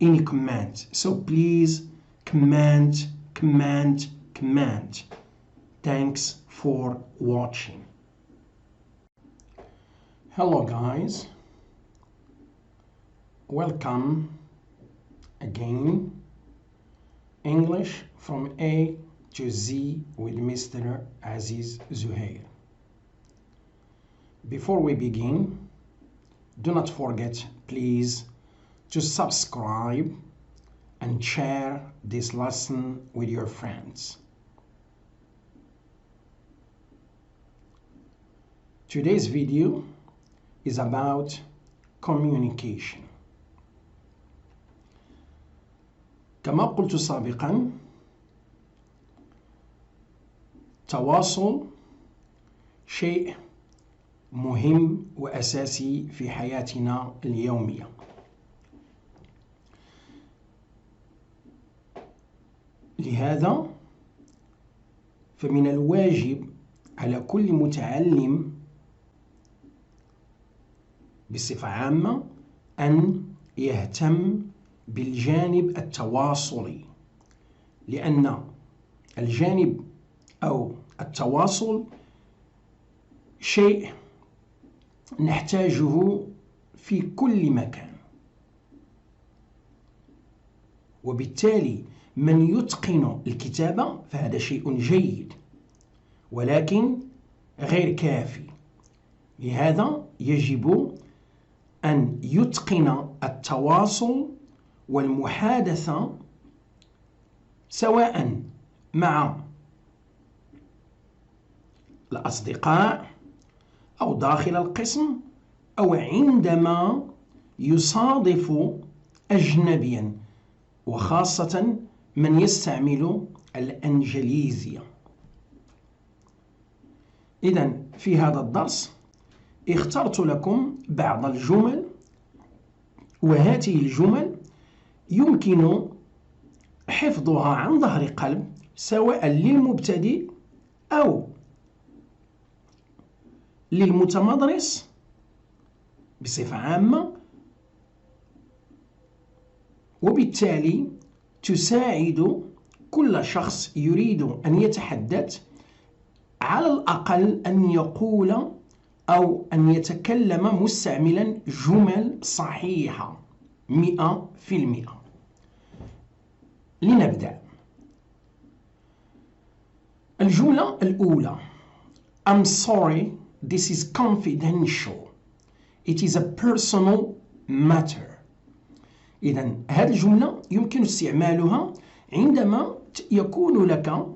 any comment. So please comment. Thanks for watching. Hello guys, welcome again. English from A to Z with Mr. Aziz Zuhair. Before we begin, do not forget, please, to subscribe and share this lesson with your friends. Today's video is about communication. كما قلت سابقا، التواصل شيء مهم وأساسي في حياتنا اليومية. لهذا فمن الواجب على كل متعلم بصفة عامة أن يهتم بالجانب التواصلي، لأن الجانب أو التواصل شيء نحتاجه في كل مكان، وبالتالي من يتقن الكتابة فهذا شيء جيد ولكن غير كافي. لهذا يجب أن يتقن التواصل والمحادثة سواء مع الأصدقاء أو داخل القسم أو عندما يصادف أجنبيا، وخاصة من يستعمل الإنجليزية. إذن في هذا الدرس اخترت لكم بعض الجمل، وهذه الجمل يمكن حفظها عن ظهر قلب سواء للمبتدئ أو للمتمدرس بصفة عامة، وبالتالي تساعد كل شخص يريد أن يتحدث على الأقل أن يقول أو أن يتكلم مستعملا جمل صحيحة 100%. لنبدأ. الجملة الأولى: I'm sorry, this is confidential. It is a personal matter. إذن هذه الجملة يمكن استعمالها عندما يكون لك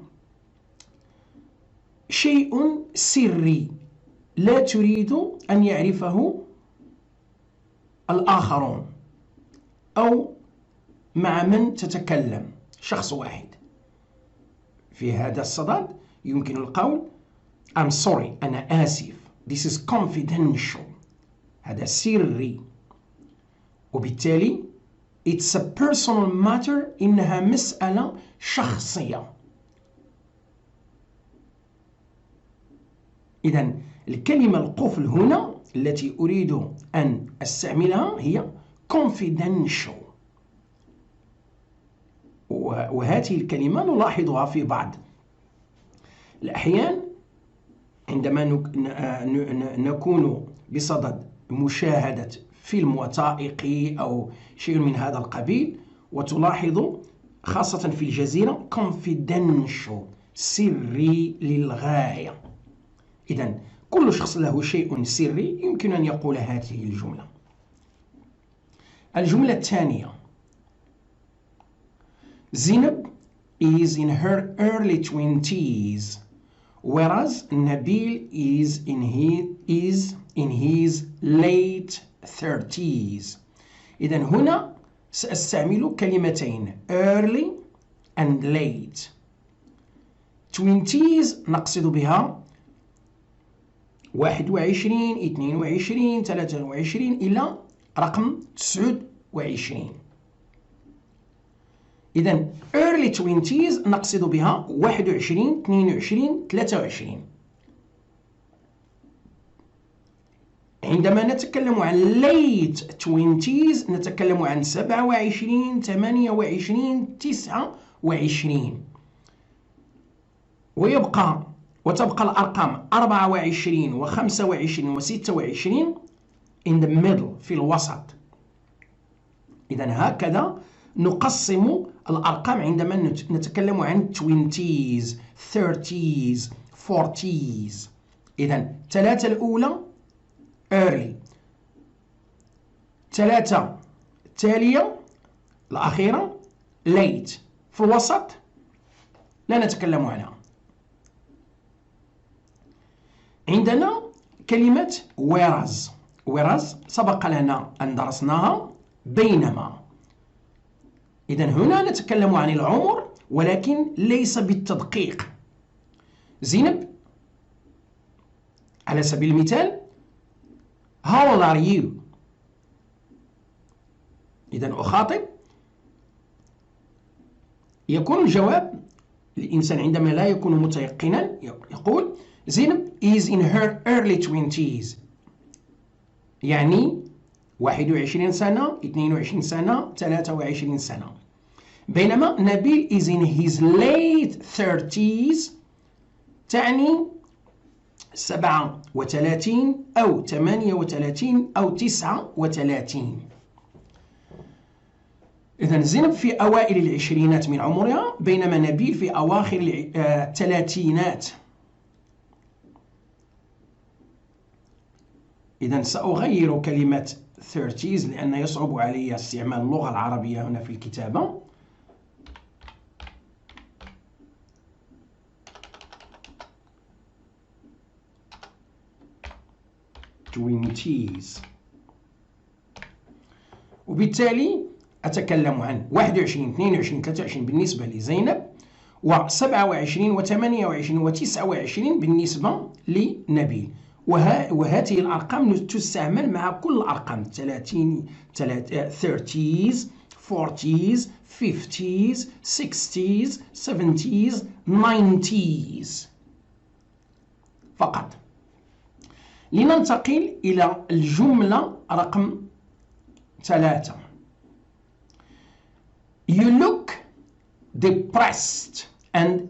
شيء سري لا تريد أن يعرفه الآخرون أو مع من تتكلم شخص واحد. في هذا الصدد يمكن القول I'm sorry، أنا آسف. This is confidential، هذا سري، وبالتالي it's a personal matter، إنها مسألة شخصية. إذن الكلمة القفل هنا التي أريد أن أستعملها هي confidential، وهذه الكلمة نلاحظها في بعض الأحيان عندما نكون بصدد مشاهدة فيلم وثائقي أو شيء من هذا القبيل، وتلاحظ خاصة في الجزيرة confidential، سري للغاية. إذن كل شخص له شيء سري يمكن أن يقول هذه الجملة. الجملة الثانية: زينب is in her early 20s whereas Nabil is in his late 30s. إذن هنا سأستعمل كلمتين early and late. 20s نقصد بها 21 22 23 إلى رقم 29. إذا early 20s نقصد بها 21 22 23. عندما نتكلم عن late 20s نتكلم عن 27 28 29. وتبقى الأرقام 24 و 25 و 26 in the middle في الوسط. إذا هكذا نقسم الأرقام عندما نتكلم عن 20s 30s 40s. إذا 3 الأولى early، 3 التالية الأخيرة late، في الوسط لا نتكلم عنها. عندنا كلمة whereas سبق لنا أن درسناها بينما. إذن هنا نتكلم عن العمر ولكن ليس بالتدقيق. زينب على سبيل المثال How old are you؟ إذن أخاطب، يكون الجواب الإنسان عندما لا يكون متيقنا يقول زينب is in her early 20s، يعني 21 سنة 22 سنة 23 سنة. بينما نبيل is in his late 30s تعني 37 أو 38 أو 39. إذن زينب في أوائل العشرينات من عمرها بينما نبيل في أواخر الثلاثينات. إذن سأغير كلمة 30s لأن يصعب علي استعمال اللغة العربية هنا في الكتابة. وبالتالي أتكلم عن 21 22 23 بالنسبة لزينب، و27 و28 و29 بالنسبة لنبيل. وهذه الأرقام تستعمل مع كل الأرقام 30s 40s 50s 60s 70s 90s فقط. لننتقل إلى الجملة رقم 3. You look depressed and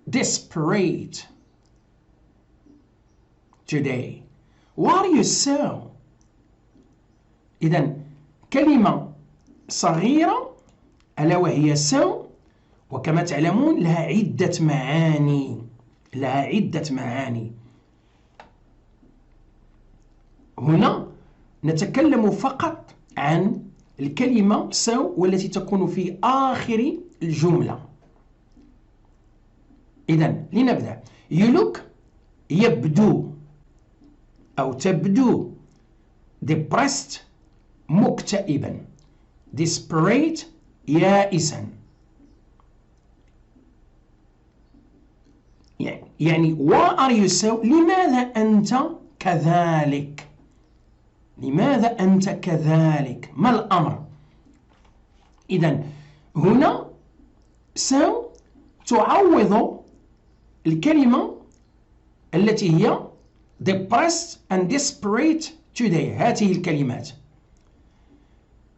desperate today. Why are you so؟ إذن كلمة صغيرة ألا وهي so، وكما تعلمون لها عدة معاني. هنا نتكلم فقط عن الكلمة so والتي تكون في آخر الجملة. إذن لنبدأ. You look يبدو أو تبدو، depressed مكتئبا، desperate يائسا. يعني why are you so؟ لماذا أنت كذلك؟ لماذا أنت كذلك؟ ما الأمر؟ إذن هنا so تعوض الكلمة التي هي depressed and desperate today. هذه الكلمات.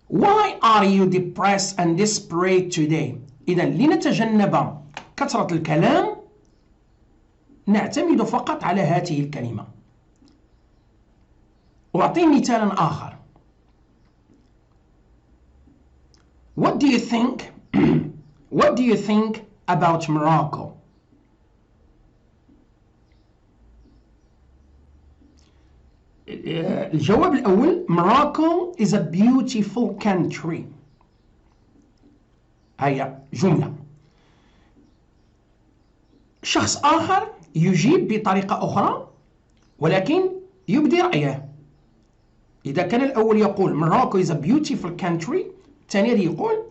Why are you depressed and desperate today؟ إذن لنتجنب كثرة الكلام نعتمد فقط على هذه الكلمة. أعطي مثالا آخر. What do you think about Morocco؟ الجواب الأول Morocco is a beautiful country. هيا جملة. شخص آخر يجيب بطريقة أخرى ولكن يبدي رأيه. إذا كان الأول يقول Morocco is a beautiful country، الثاني يقول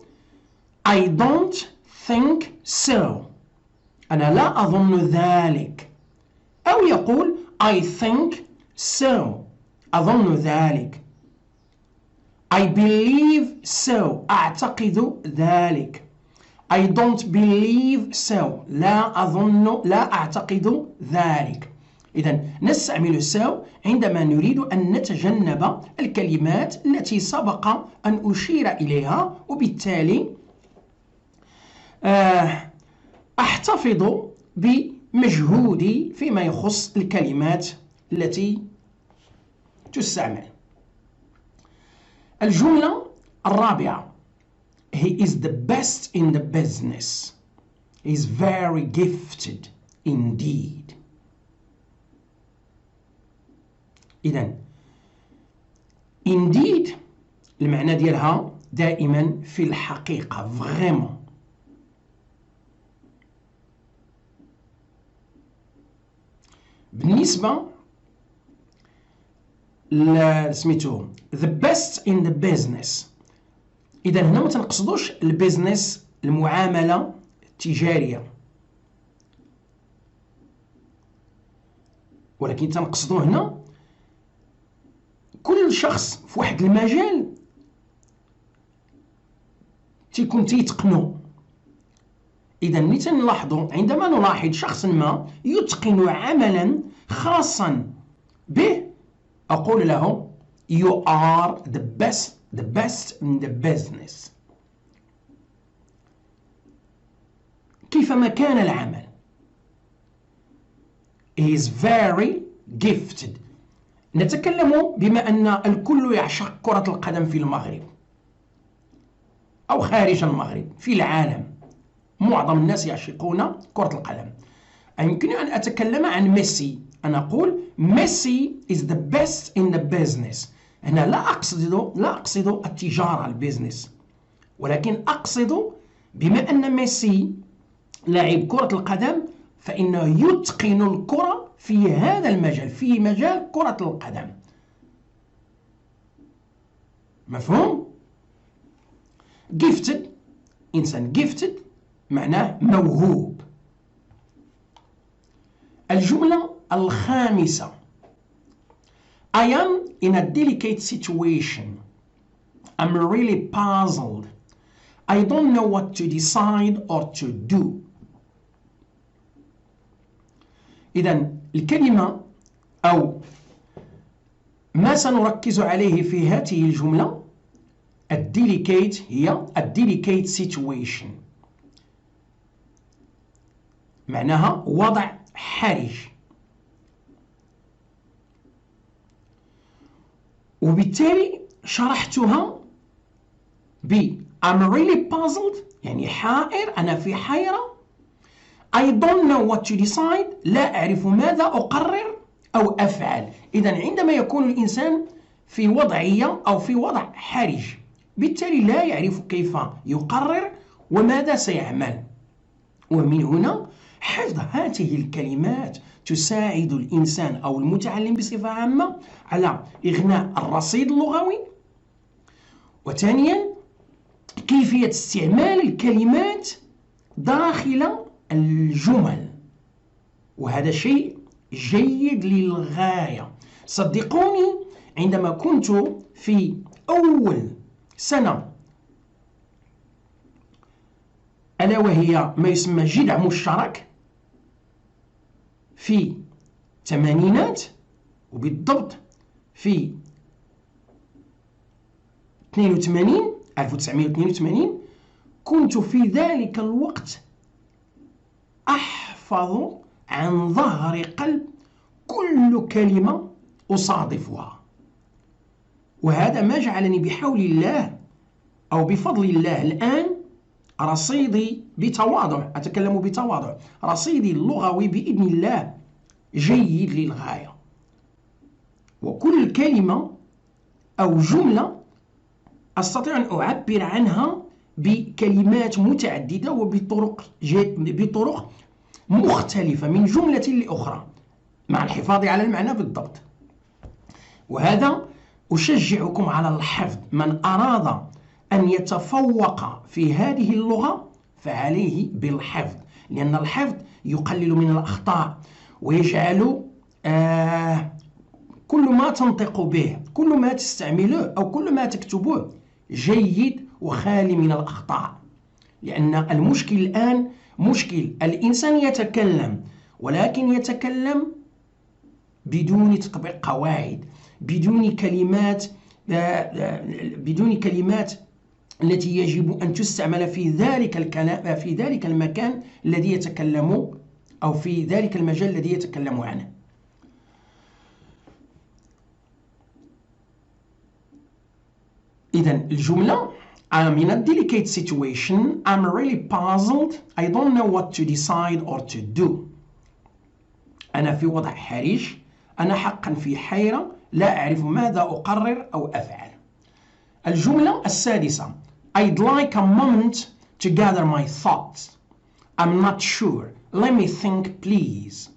I don't think so، أنا لا أظن ذلك. أو أو يقول I think so، أظن ذلك. I believe so، أعتقد ذلك. I don't believe so، لا أظن، لا أعتقد ذلك. إذا نستعمل so عندما نريد أن نتجنب الكلمات التي سبق أن أشير إليها، وبالتالي أحتفظ بمجهودي فيما يخص الكلمات التي تستعمل. الجملة الرابعة He is the best in the business. He is very gifted indeed. إذن indeed المعنى ديالها دائما في الحقيقة vraiment. بالنسبة سميتو the best in the business، إذا هنا ما تنقصدوش البيزنس المعاملة التجارية، ولكن تنقصدو هنا كل شخص في واحد المجال تيكون تيتقنو. إذا ملي تنلاحظو عندما نلاحظ شخص ما يتقن عملا خاصا به، أقول له you are the best in the business. كيفما كان العمل he is very gifted. نتكلم بما أن الكل يعشق كرة القدم في المغرب أو خارج المغرب، في العالم معظم الناس يعشقون كرة القدم. يمكن أن أتكلم عن ميسي، أنا أقول ميسي is the best in the business. هنا لا أقصد التجارة البيزنس، ولكن أقصد بما أن ميسي لاعب كرة القدم فإنه يتقن الكرة في هذا المجال، في مجال كرة القدم. مفهوم؟ gifted، إنسان gifted معناه موهوب. الجملة الخامسة I am in a delicate situation. I'm really puzzled. I don't know what to decide or to do. إذا الكلمة أو ما سنركز عليه في هذه الجملة الديليكيت هي الديليكيت situation، معناها وضع حرج. وبالتالي شرحتها ب I'm really puzzled، يعني حائر، أنا في حيرة. I don't know what to decide، لا أعرف ماذا أقرر أو أفعل. إذا عندما يكون الإنسان في وضعية أو في وضع حرج، بالتالي لا يعرف كيف يقرر وماذا سيعمل. ومن هنا حفظ هذه الكلمات تساعد الإنسان أو المتعلم بصفة عامة على إغناء الرصيد اللغوي، وثانيا كيفية استعمال الكلمات داخل الجمل، وهذا شيء جيد للغاية. صدقوني عندما كنت في أول سنة ألا وهي ما يسمى جدع مشترك في الثمانينات، وبالضبط في 1982 كنت في ذلك الوقت أحفظ عن ظهر قلب كل كلمة أصادفها، وهذا ما جعلني بحول الله أو بفضل الله الآن رصيدي بتواضع، أتكلم بتواضع، رصيدي اللغوي بإذن الله جيد للغاية، وكل كلمة أو جملة أستطيع أن أعبر عنها بكلمات متعددة وبطرق مختلفة من جملة لأخرى مع الحفاظ على المعنى بالضبط. وهذا أشجعكم على الحفظ. من أراد أن يتفوق في هذه اللغة فعليه بالحفظ، لأن الحفظ يقلل من الأخطاء ويجعل كل ما تنطق به، كل ما تستعمله أو كل ما تكتبه جيد وخالي من الأخطاء. لأن المشكل الآن مشكل الإنسان يتكلم، ولكن يتكلم بدون تطبيق قواعد، بدون كلمات التي يجب أن تستعمل في ذلك الكلام، في ذلك المكان الذي يتكلم أو في ذلك المجال الذي يتكلم عنه. إذن الجملة I'm in a delicate situation. I'm really puzzled. I don't know what to decide or to do. أنا في وضع حرج. أنا حقا في حيرة، لا أعرف ماذا أقرر أو أفعل. الجملة السادسة I'd like a moment to gather my thoughts. I'm not sure. Let me think please.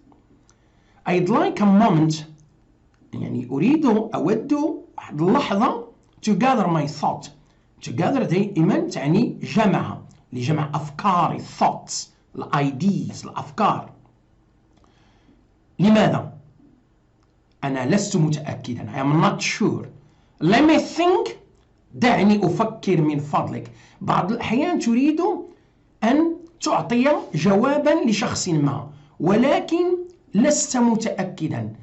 I'd like a moment يعني أود واحد اللحظة to gather my thought. to gather دائما تعني جمع، لجمع أفكاري thoughts، ideas، الأفكار. لماذا؟ أنا لست متأكدا. I am not sure. Let me think. دعني أفكر من فضلك. بعض الأحيان تريد أن تعطي جوابا لشخص ما، ولكن لست متأكدا.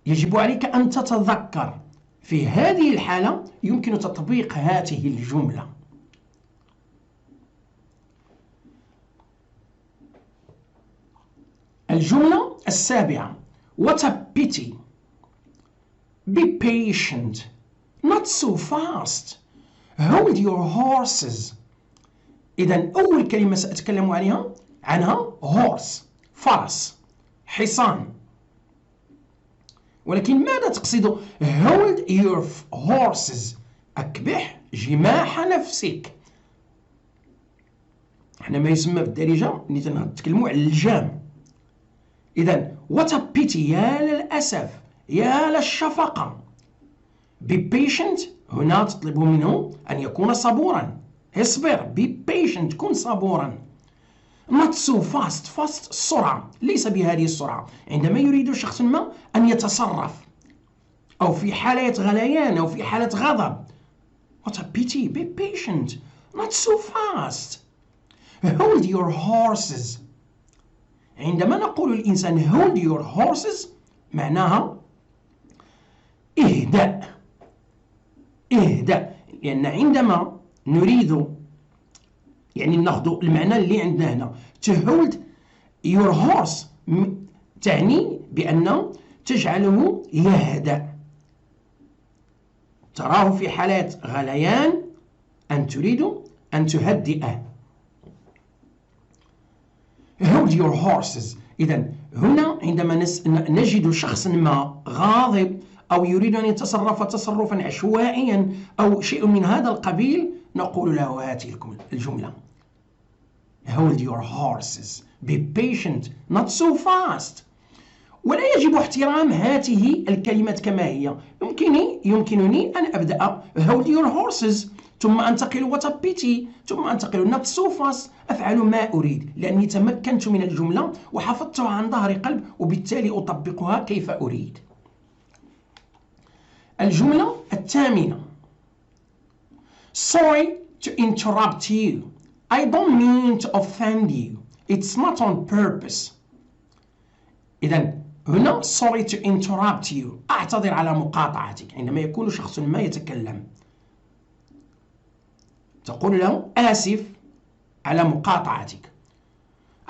يجب عليك أن تتذكر. في هذه الحالة يمكن تطبيق هذه الجملة. الجملة السابعة What a pity. Be patient. Not so fast. Hold your horses. إذن أول كلمة سأتكلم عنها horse، فرس، حصان. ولكن ماذا تقصد hold your horses؟ أكبح جماح نفسك. احنا ما يسمى بالدارجة نتكلموا على الجام. إذن what a pity، يا للأسف، يا للشفقة. be patient هنا تطلب منه أن يكون صبورا. اصبر. be patient، كن صبورا. not so fast. fast السرعة، ليس بهذه السرعة. عندما يريد شخص ما أن يتصرف أو في حالة غليان أو في حالة غضب. what a pity. be patient. not so fast. hold your horses. عندما نقول الإنسان hold your horses معناها إهدأ. إهدأ، لأن عندما نريد يعني ناخذ المعنى اللي عندنا هنا to hold your horse تعني بأن تجعله يهدأ. تراه في حالات غليان أن تريد أن تهدئه. hold your horses. إذن هنا عندما نجد شخصا ما غاضب أو يريد أن يتصرف تصرفا عشوائيا أو شيء من هذا القبيل، نقول له هذه الجملة hold your horses. be patient. not so fast. ولا يجب احترام هذه الكلمات كما هي. يمكنني أن أبدأ hold your horses ثم أنتقل what a pity ثم أنتقل not so fast. أفعل ما أريد لأني تمكنت من الجملة وحفظتها عن ظهر قلب، وبالتالي أطبقها كيف أريد. الجملة الثامنة Sorry to interrupt you. I don't mean to offend you. It's not on purpose. إذن هنا sorry to interrupt you، أعتذر على مقاطعتك. عندما يكون شخص ما يتكلم تقول له آسف على مقاطعتك.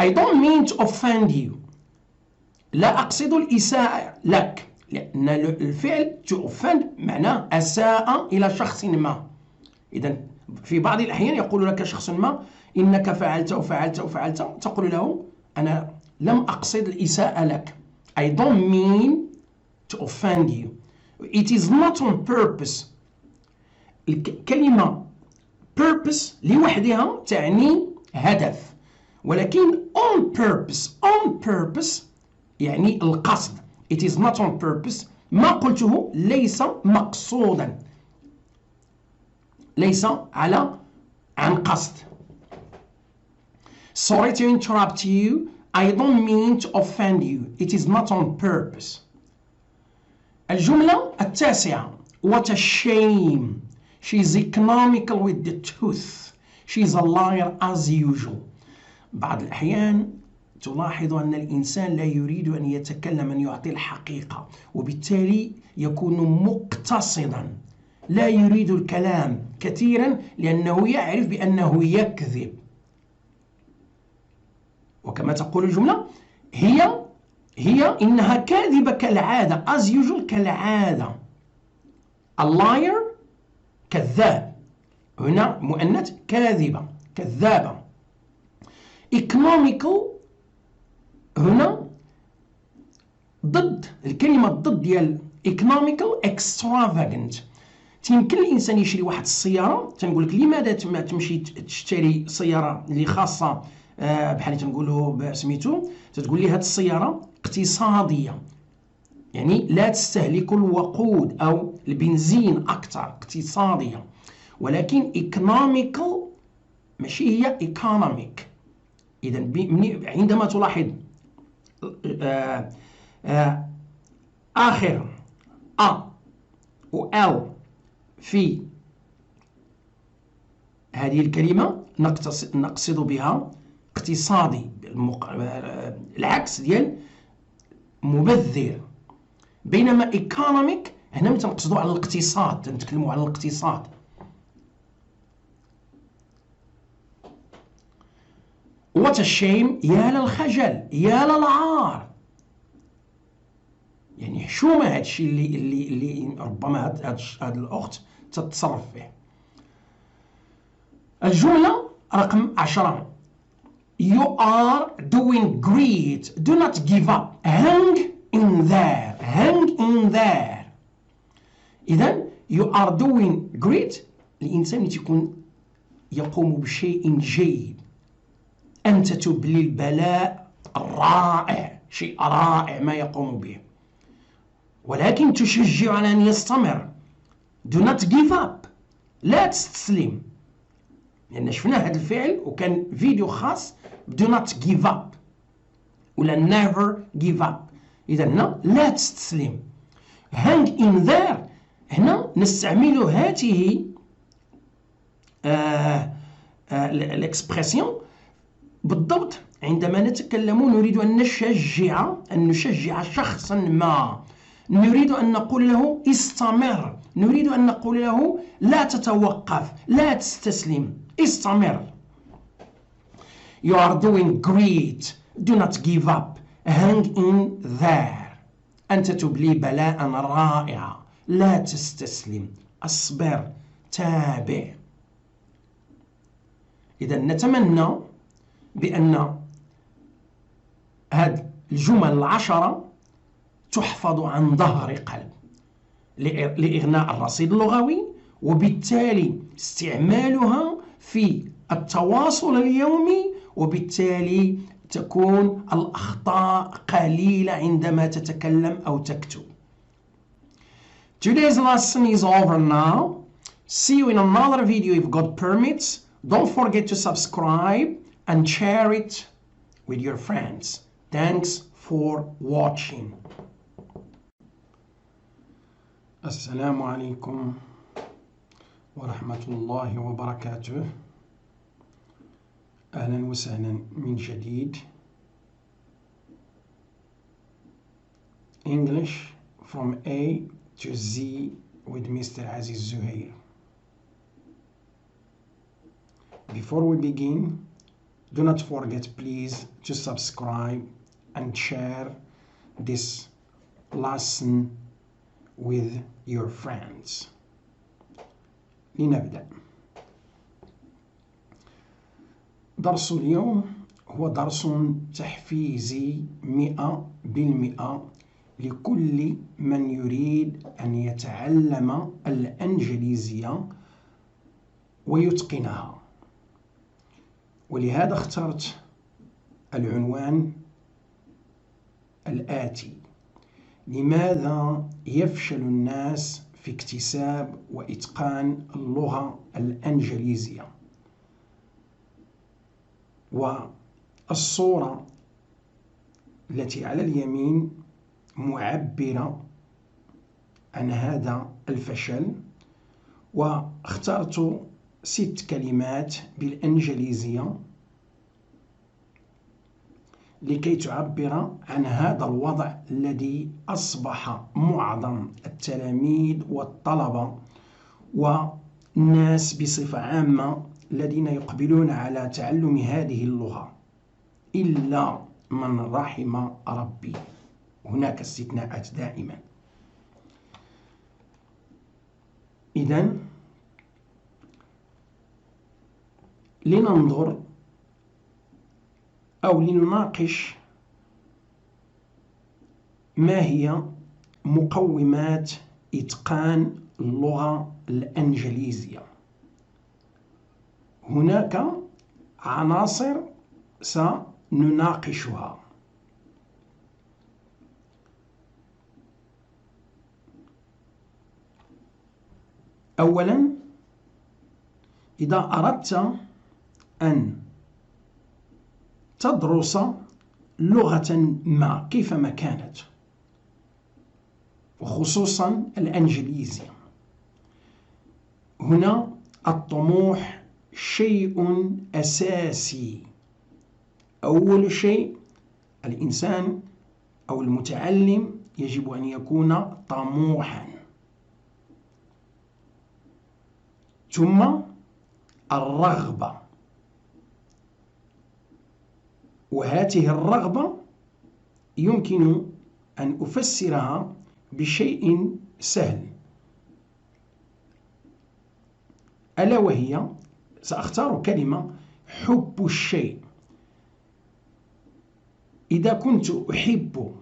I don't mean to offend you. لا أقصد الإساءة لك، لأن الفعل to offend معناه أساء إلى شخص ما. إذن في بعض الأحيان يقول لك شخص ما إنك فعلت وفعلت وفعلت، تقول له أنا لم أقصد الإساءة لك. I don't mean to offend you. It is not on purpose. الكلمة purpose لوحدها تعني هدف، ولكن on purpose يعني القصد. It is not on purpose. ما قلته ليس مقصودا، ليس عن قصد. Sorry to interrupt you. I don't mean to offend you. It is not on purpose. الجملة التاسعة. What a shame. She is economical with the truth. She is a liar as usual. بعض الأحيان تلاحظ أن الإنسان لا يريد أن يتكلم، أن يعطي الحقيقة، وبالتالي يكون مقتصدا، لا يريد الكلام كثيرا لأنه يعرف بأنه يكذب. وكما تقول الجملة هي إنها كاذبة كالعادة as usual كالعادة. a liar كذاب، هنا مؤنث كاذبة كذابة. economical هنا ضد الكلمة ضد ديال economical extravagant. يمكن الانسان يشري واحد السياره، تنقول لك لماذا ما تمشي تشتري سياره اللي خاصه بحال تنقولوا سميتو، تتقول لي هذه السياره اقتصاديه، يعني لا تستهلك الوقود او البنزين اكثر، اقتصاديه. ولكن economical ماشي هي economic. اذا عندما تلاحظ اخر ا و ال في هذه الكلمة نقصد بها اقتصادي، العكس ديال مبذر. بينما economic هنا تنقصدوا على الاقتصاد، تنتكلموا على الاقتصاد. What a shame. يا للخجل، يا للعار، يعني حشومة هذا الشيء اللي ربما هذه الأخت تتصرف فيه. الجملة رقم 10. You are doing great. Do not give up. Hang in there. Hang in there. إذن you are doing great. الإنسان تكون يقوم بشيء جيد، أنت تبلي البلاء الرائع، شيء رائع ما يقوم به، ولكن تشجع على أن يستمر. Do not give up. لا تستسلم، لأن شفنا هذا الفعل وكان فيديو خاص do not give up ولا never give up. إذا هنا لا تستسلم. hang in there هنا نستعمل هذه الإكسبرسيون بالضبط عندما نتكلم نريد أن نشجع شخصا ما، نريد أن نقول له استمر، نريد أن نقول له لا تتوقف، لا تستسلم، استمر. You are doing great. Do not give up. Hang in there. أنت تبلي بلاء رائعا، لا تستسلم، أصبر، تابع. إذا نتمنى بأن هذه الجمل 10 تحفظ عن ظهر قلب لإغناء الرصيد اللغوي، وبالتالي استعمالها في التواصل اليومي، وبالتالي تكون الأخطاء قليلة عندما تتكلم أو تكتب. Today's lesson is over now. See you in another video if God permits. Don't forget to subscribe and share it with your friends. Thanks for watching. السلام عليكم ورحمة الله وبركاته. أهلا وسهلا من جديد. English from A to Z with Mr. Aziz Zuhair. Before we begin, do not forget please to subscribe and share this lesson with your friends. لنبدأ. درس اليوم هو درس تحفيزي 100% لكل من يريد أن يتعلم الإنجليزية ويتقنها، ولهذا اخترت العنوان الآتي: لماذا يفشل الناس في اكتساب وإتقان اللغة الإنجليزية؟ والصورة التي على اليمين معبرة عن هذا الفشل، واخترت 6 كلمات بالإنجليزية لكي تعبر عن هذا الوضع الذي أصبح معظم التلاميذ والطلبة والناس بصفة عامة الذين يقبلون على تعلم هذه اللغة إلا من رحم ربي. هناك استثناءات دائما. إذن لننظر أو لنناقش ما هي مقومات إتقان اللغة الإنجليزية. هناك عناصر سنناقشها. أولا، إذا أردت أن تدرس لغة ما كيفما كانت، وخصوصا الإنجليزية، هنا الطموح شيء أساسي. أول شيء الإنسان أو المتعلم يجب أن يكون طموحا، ثم الرغبة، وهذه الرغبة يمكن أن أفسرها بشيء سهل، ألا وهي سأختار كلمة حب الشيء. إذا كنت أحب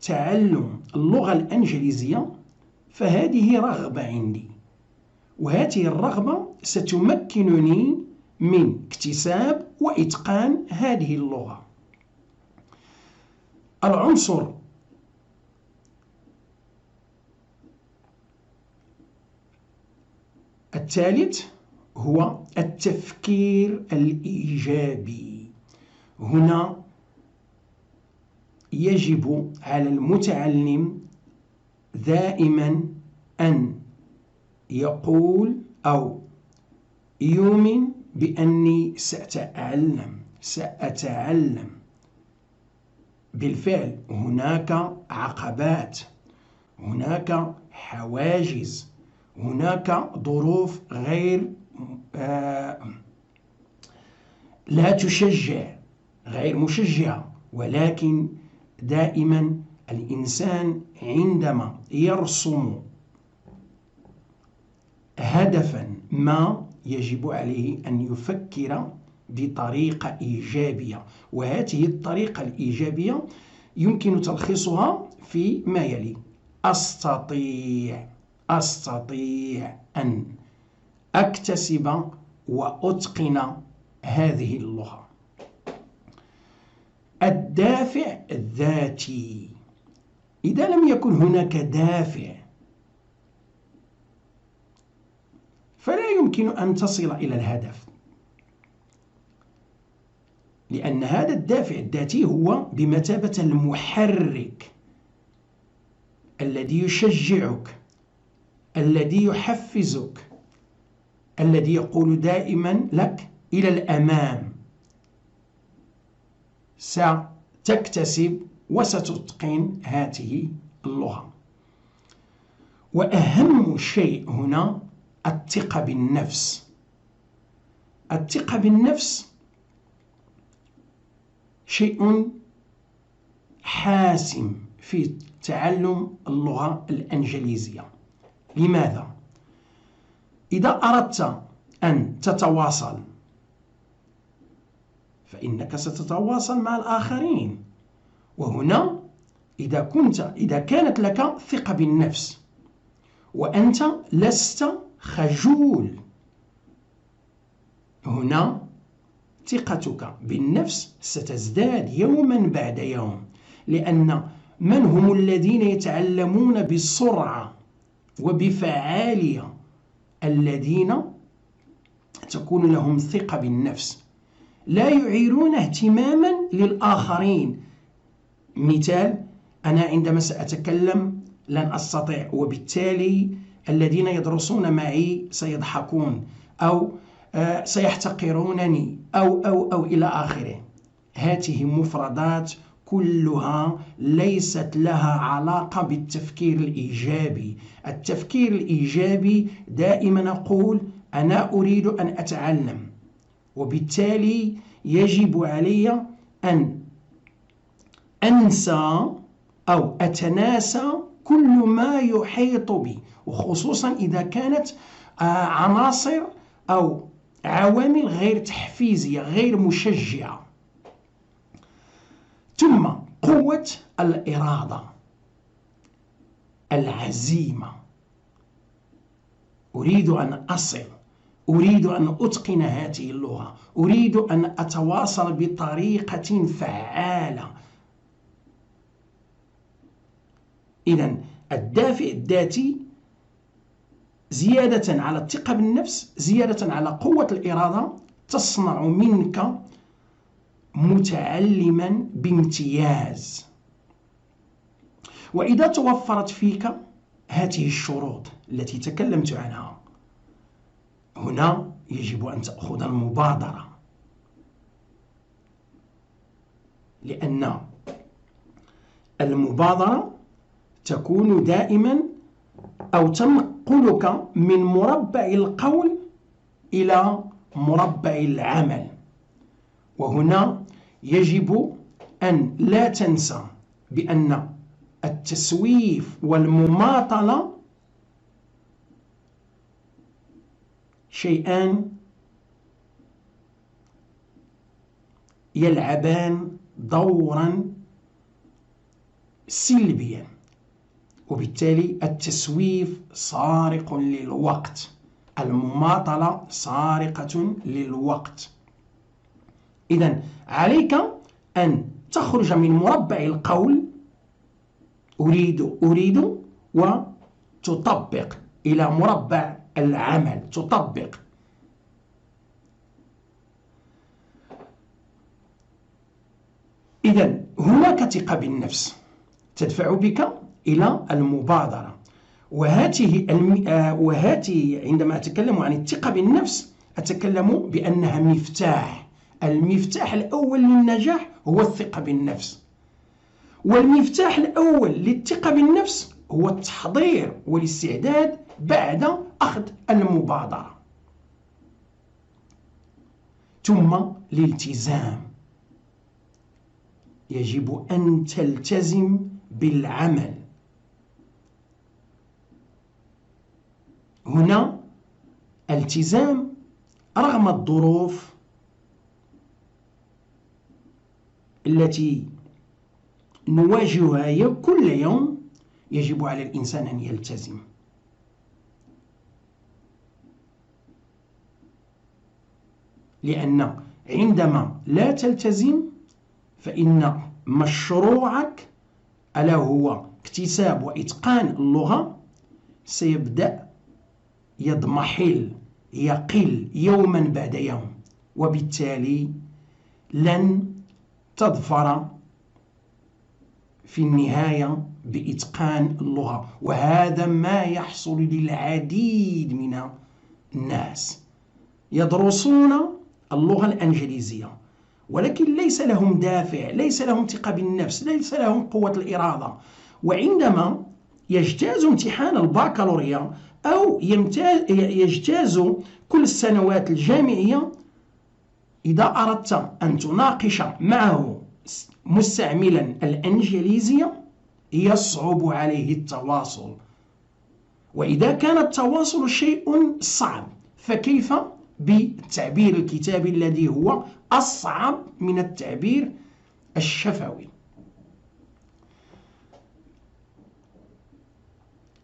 تعلم اللغة الإنجليزية فهذه رغبة عندي، وهذه الرغبة ستمكنني من اكتساب وإتقان هذه اللغة. العنصر الثالث هو التفكير الإيجابي. هنا يجب على المتعلم دائما أن يقول أو يؤمن بأني سأتعلم. بالفعل هناك عقبات، هناك حواجز، هناك ظروف غير لا تشجع، غير مشجعة، ولكن دائما الإنسان عندما يرسم هدفا ما يجب عليه أن يفكر بطريقة إيجابية، وهذه الطريقة الإيجابية يمكن تلخيصها في ما يلي: أستطيع أن أكتسب وأتقن هذه اللغة. الدافع الذاتي. إذا لم يكن هناك دافع فلا يمكن أن تصل إلى الهدف، لأن هذا الدافع الذاتي هو بمثابة المحرك الذي يشجعك، الذي يحفزك، الذي يقول دائما لك إلى الأمام، ستكتسب وستتقن هذه اللغة. وأهم شيء هنا الثقة بالنفس. الثقة بالنفس شيء حاسم في تعلم اللغة الإنجليزية. لماذا؟ إذا أردت أن تتواصل فإنك ستتواصل مع الآخرين، وهنا إذا كانت لك ثقة بالنفس وأنت لست خجول، هنا ثقتك بالنفس ستزداد يوما بعد يوم، لأن من هم الذين يتعلمون بسرعة وبفعالية؟ الذين تكون لهم ثقة بالنفس، لا يعيرون اهتماما للآخرين. مثال: أنا عندما سأتكلم لن أستطيع، وبالتالي الذين يدرسون معي سيضحكون أو سيحتقرونني أو إلى آخره. هذه مفردات كلها ليست لها علاقة بالتفكير الإيجابي. التفكير الإيجابي دائما أقول أنا أريد أن أتعلم، وبالتالي يجب علي أن أنسى أو أتناسى كل ما يحيط بي، وخصوصا إذا كانت عناصر أو عوامل غير تحفيزية غير مشجعة. ثم قوة الإرادة، العزيمة. أريد أن أصل، أريد أن أتقن هذه اللغة، أريد أن أتواصل بطريقة فعالة. إذن الدافع الذاتي زيادة على الثقة بالنفس، زيادة على قوة الإرادة، تصنع منك متعلما بامتياز. وإذا توفرت فيك هذه الشروط التي تكلمت عنها، هنا يجب أن تأخذ المبادرة، لأن المبادرة تكون دائما أو تنقلك من مربع القول إلى مربع العمل. وهنا يجب أن لا تنسى بأن التسويف والمماطلة شيئان يلعبان دورا سلبيا، وبالتالي التسويف سارق للوقت، المماطلة سارقة للوقت. إذن عليك أن تخرج من مربع القول أريد وتطبق إلى مربع العمل، تطبق. إذن هناك ثقة بالنفس تدفع بك إلى المبادرة، وهذه عندما أتكلم عن الثقة بالنفس أتكلم بأنها مفتاح. المفتاح الأول للنجاح هو الثقة بالنفس، والمفتاح الأول للثقة بالنفس هو التحضير والاستعداد بعد أخذ المبادرة. ثم الالتزام، يجب أن تلتزم بالعمل. هنا التزام رغم الظروف التي نواجهها كل يوم، يجب على الإنسان أن يلتزم. لأن عندما لا تلتزم فإن مشروعك ألا هو اكتساب وإتقان اللغة سيبدأ يضمحل، يقل يوما بعد يوم، وبالتالي لن تظفر في النهاية بإتقان اللغة. وهذا ما يحصل للعديد من الناس يدرسون اللغة الإنجليزية ولكن ليس لهم دافع، ليس لهم ثقة بالنفس، ليس لهم قوة الإرادة، وعندما يجتاز امتحان البكالوريا أو يجتاز كل السنوات الجامعية، إذا أردت أن تناقش معه مستعملا الإنجليزية يصعب عليه التواصل، وإذا كان التواصل شيء صعب فكيف بالتعبير الكتابي الذي هو أصعب من التعبير الشفوي.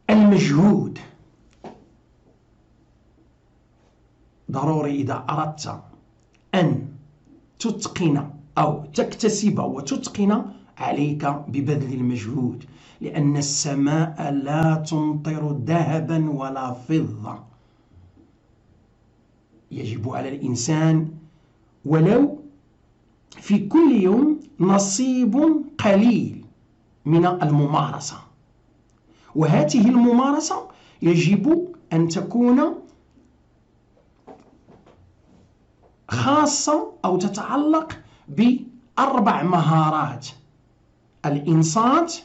المجهود ضروري إذا أردت أن تتقن أو تكتسب وتتقن، عليك ببذل المجهود، لأن السماء لا تمطر ذهبا ولا فضة. يجب على الإنسان ولو في كل يوم نصيب قليل من الممارسة، وهذه الممارسة يجب أن تكون خاصة أو تتعلق ب4 مهارات: الإنصات،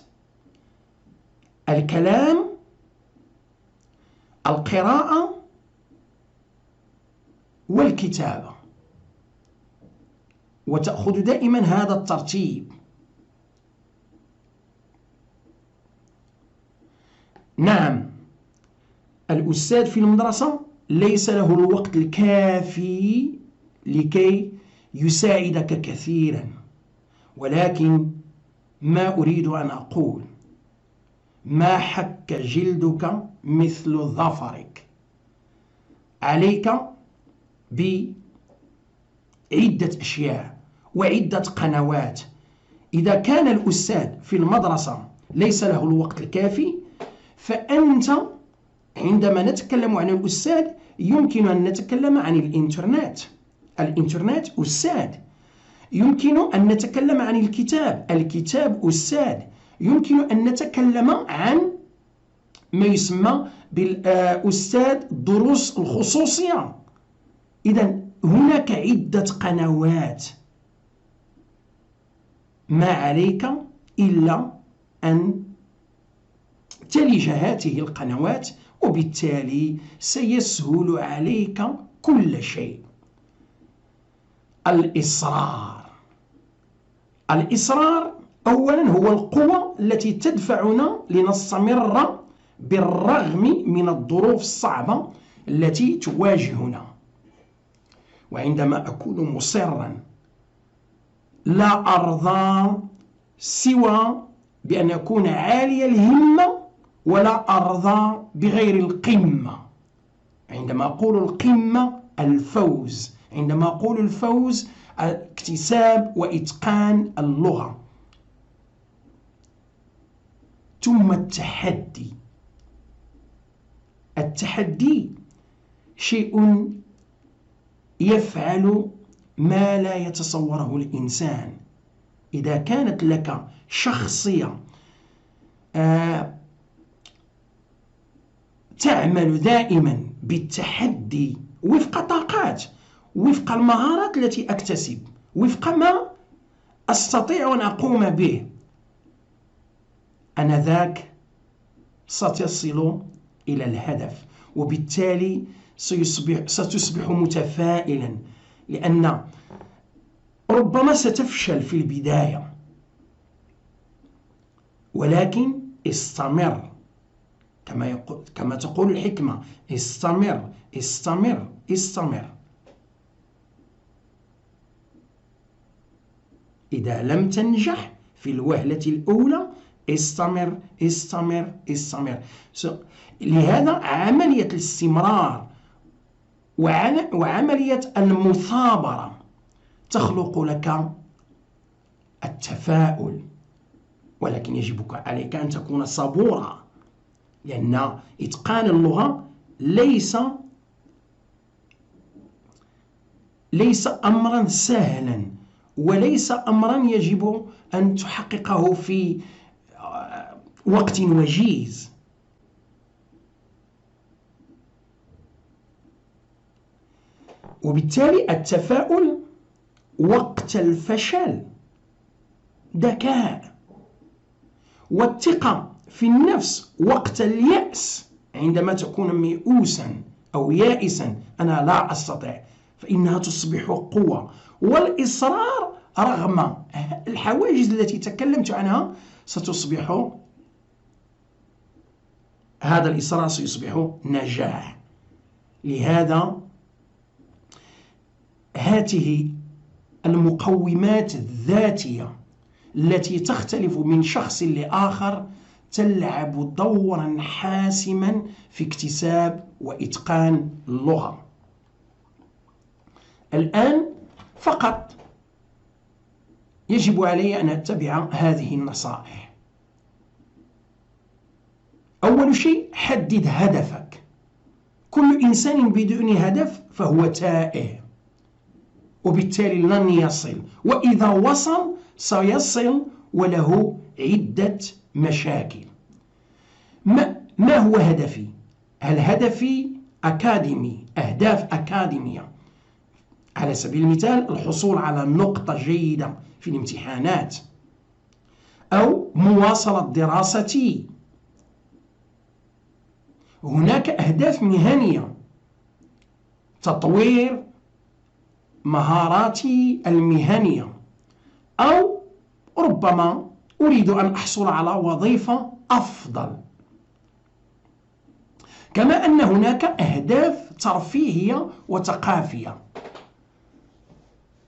الكلام، القراءة، والكتابة. وتأخذ دائما هذا الترتيب. نعم، الأستاذ في المدرسة ليس له الوقت الكافي لكي يساعدك كثيرا، ولكن ما أريد أن أقول: ما حك جلدك مثل ظفرك. عليك بعدة أشياء وعدة قنوات. إذا كان الأستاذ في المدرسة ليس له الوقت الكافي، فأنت عندما نتكلم عن الأستاذ يمكن أن نتكلم عن الإنترنت. الإنترنت أستاذ. يمكن أن نتكلم عن الكتاب. الكتاب أستاذ. يمكن أن نتكلم عن ما يسمى بالأستاذ الدروس الخصوصية. إذا هناك عدة قنوات، ما عليك إلا أن تلج هذه القنوات، وبالتالي سيسهل عليك كل شيء. الإصرار. الإصرار أولا هو القوة التي تدفعنا لنستمر بالرغم من الظروف الصعبة التي تواجهنا. وعندما أكون مصرا لا أرضى سوى بأن أكون عالي الهمة، ولا أرضى بغير القمة. عندما أقول القمة الفوز، عندما أقول الفوز اكتساب وإتقان اللغة. ثم التحدي. التحدي شيء يفعل ما لا يتصوره الإنسان. إذا كانت لك شخصية تعمل دائما بالتحدي وفق طاقات، وفق المهارات التي أكتسب، وفق ما أستطيع أن أقوم به، أنذاك ستصل إلى الهدف. وبالتالي ستصبح متفائلا، لأن ربما ستفشل في البداية، ولكن استمر. كما تقول الحكمة: استمر استمر استمر. إذا لم تنجح في الوهلة الأولى، استمر استمر استمر. لهذا عملية الاستمرار وعملية المثابرة تخلق لك التفاؤل، ولكن يجب عليك أن تكون صبورا، لأن إتقان اللغة ليس أمرا سهلا، وليس أمرا يجب أن تحققه في وقت وجيز. وبالتالي التفاؤل وقت الفشل ذكاء، والثقة في النفس وقت اليأس، عندما تكون ميؤوسا أو يائسا أنا لا أستطيع، فإنها تصبح قوة. والإصرار رغم الحواجز التي تكلمت عنها هذا الإصرار سيصبح نجاح. لهذا هذه المقومات الذاتية التي تختلف من شخص لآخر تلعب دورا حاسما في اكتساب وإتقان اللغة. الآن فقط يجب علي أن أتبع هذه النصائح. أول شيء: حدد هدفك. كل إنسان بدون هدف فهو تائه، وبالتالي لن يصل، وإذا وصل سيصل وله عدة مشاكل. ما هو هدفي؟ هل هدفي أكاديمي، أهداف أكاديمية، على سبيل المثال الحصول على نقطة جيدة في الامتحانات، أو مواصلة دراستي؟ هناك أهداف مهنية، تطوير مهاراتي المهنية، أو ربما أريد أن أحصل على وظيفة أفضل. كما أن هناك أهداف ترفيهية وثقافية.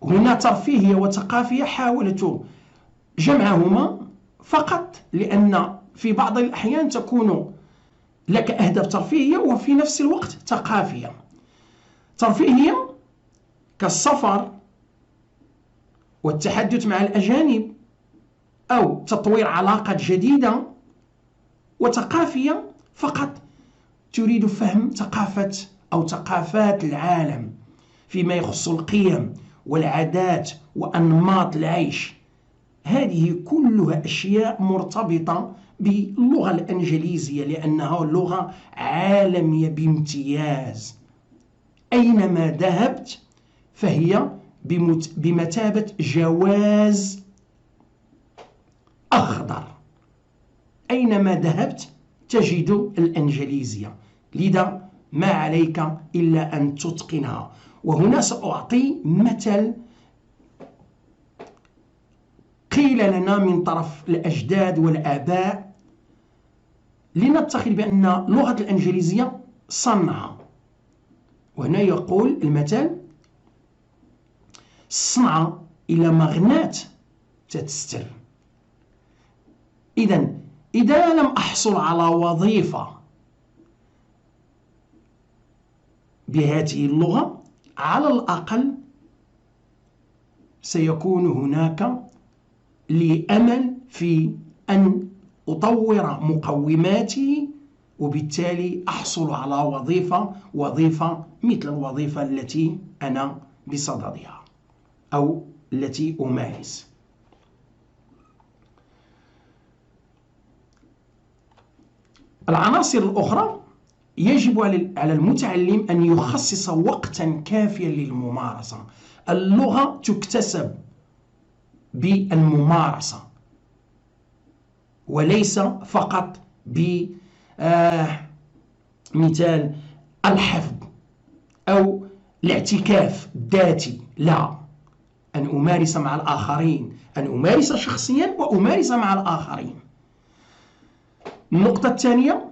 هنا ترفيهية وثقافية حاولت جمعهما فقط لأن في بعض الأحيان تكون لك أهداف ترفيهية وفي نفس الوقت ثقافية. ترفيهية كالسفر والتحدث مع الأجانب أو تطوير علاقات جديدة، وثقافية فقط تريد فهم ثقافة أو ثقافات العالم فيما يخص القيم والعادات وأنماط العيش. هذه كلها أشياء مرتبطة باللغة الإنجليزية لأنها لغة عالمية بامتياز. أينما ذهبت فهي بمثابة جواز أخضر، أينما ذهبت تجد الإنجليزية، لذا ما عليك إلا أن تتقنها. وهنا سأعطي مثل قيل لنا من طرف الأجداد والآباء لنتخذ بأن لغة الإنجليزية صنعة. وهنا يقول المثل: الصنعة إلى مغنات تتستر. إذا لم أحصل على وظيفة بهذه اللغة، على الأقل سيكون هناك لي أمل في أن أطور مقوماتي، وبالتالي أحصل على وظيفة مثل الوظيفة التي أنا بصددها أو التي أمارس. العناصر الأخرى: يجب على المتعلم أن يخصص وقتا كافيا للممارسة. اللغة تكتسب بالممارسة وليس فقط بمثال الحفظ أو الاعتكاف الذاتي. لا، أن أمارس مع الآخرين، أن أمارس شخصيا وأمارس مع الآخرين. النقطة الثانية: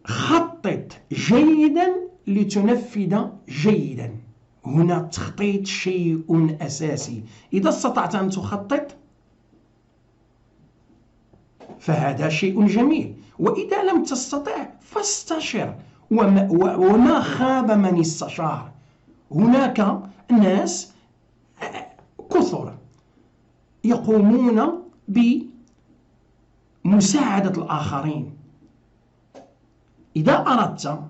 خطط جيدا لتنفذ جيدا. هنا التخطيط شيء أساسي. إذا استطعت أن تخطط فهذا شيء جميل، وإذا لم تستطع فاستشر، وما خاب من استشار. هناك ناس كثر يقومون بمساعدة الآخرين. إذا أردت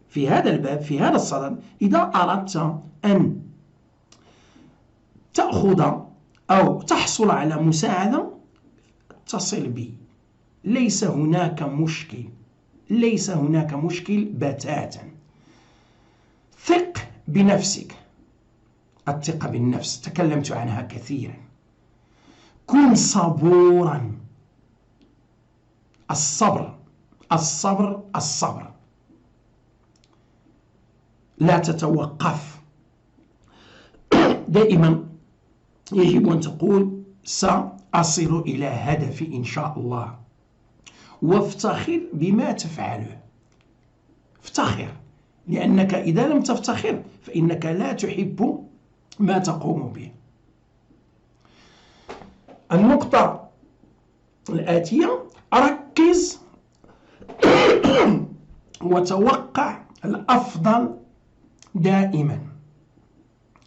في هذا الباب، في هذا الصدد، إذا أردت أن تأخذ أو تحصل على مساعدة اتصل بي. ليس هناك مشكل، ليس هناك مشكل بتاتا. ثق بنفسك. الثقة بالنفس تكلمت عنها كثيرا. كن صبورا. الصبر الصبر الصبر. لا تتوقف. دائما يجب أن تقول سأصل إلى هدفي إن شاء الله. وافتخر بما تفعله. افتخر، لأنك إذا لم تفتخر فإنك لا تحب ما تقوم به. النقطة الآتية: ركز وتوقع الأفضل دائما.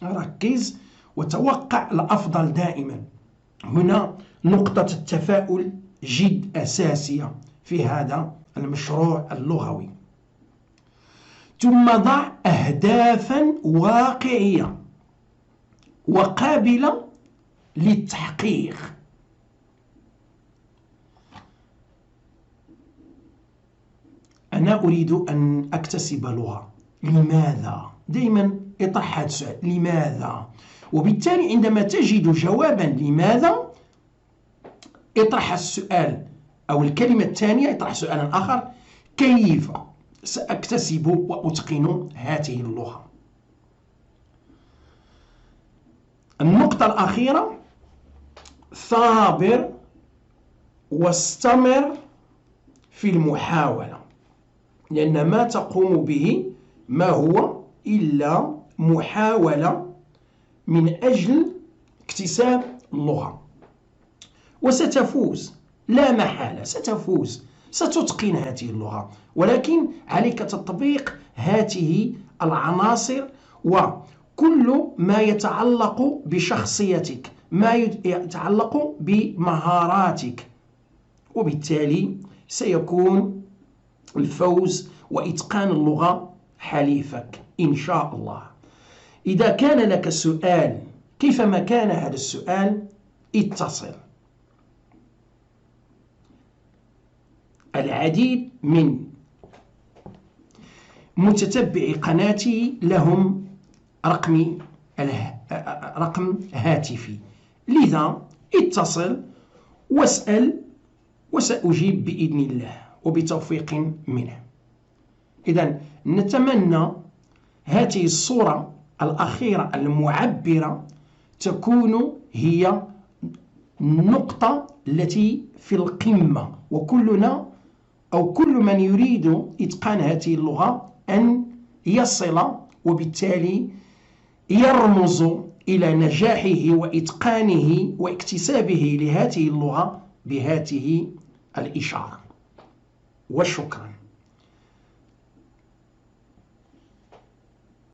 ركز وتوقع الأفضل دائما. هنا نقطة التفاؤل جد أساسية في هذا المشروع اللغوي. ثم ضع أهدافا واقعية وقابلة للتحقيق. أنا أريد أن أكتسب لغة. لماذا؟ دائما يطرح هذا السؤال، لماذا؟ وبالتالي عندما تجد جوابا لماذا اطرح السؤال أو الكلمة الثانية اطرح سؤالا آخر، كيف سأكتسب وأتقن هذه اللغة؟ النقطة الأخيرة، ثابر واستمر في المحاولة، لأن ما تقوم به ما هو إلا محاولة من أجل اكتساب اللغة، وستفوز لا محالة، ستفوز، ستتقن هذه اللغة، ولكن عليك تطبيق هذه العناصر وكل ما يتعلق بشخصيتك، ما يتعلق بمهاراتك، وبالتالي سيكون الفوز وإتقان اللغة حليفك إن شاء الله. إذا كان لك سؤال كيفما كان هذا السؤال اتصل. العديد من متتبعي قناتي لهم رقم هاتفي، لذا اتصل واسأل وسأجيب بإذن الله وبتوفيق منه. إذن نتمنى هذه الصورة الأخيرة المعبرة تكون هي النقطة التي في القمة، وكلنا أو كل من يريد إتقان هذه اللغة أن يصل وبالتالي يرمز إلى نجاحه وإتقانه واكتسابه لهذه اللغة بهذه الإشارة. وشكرا.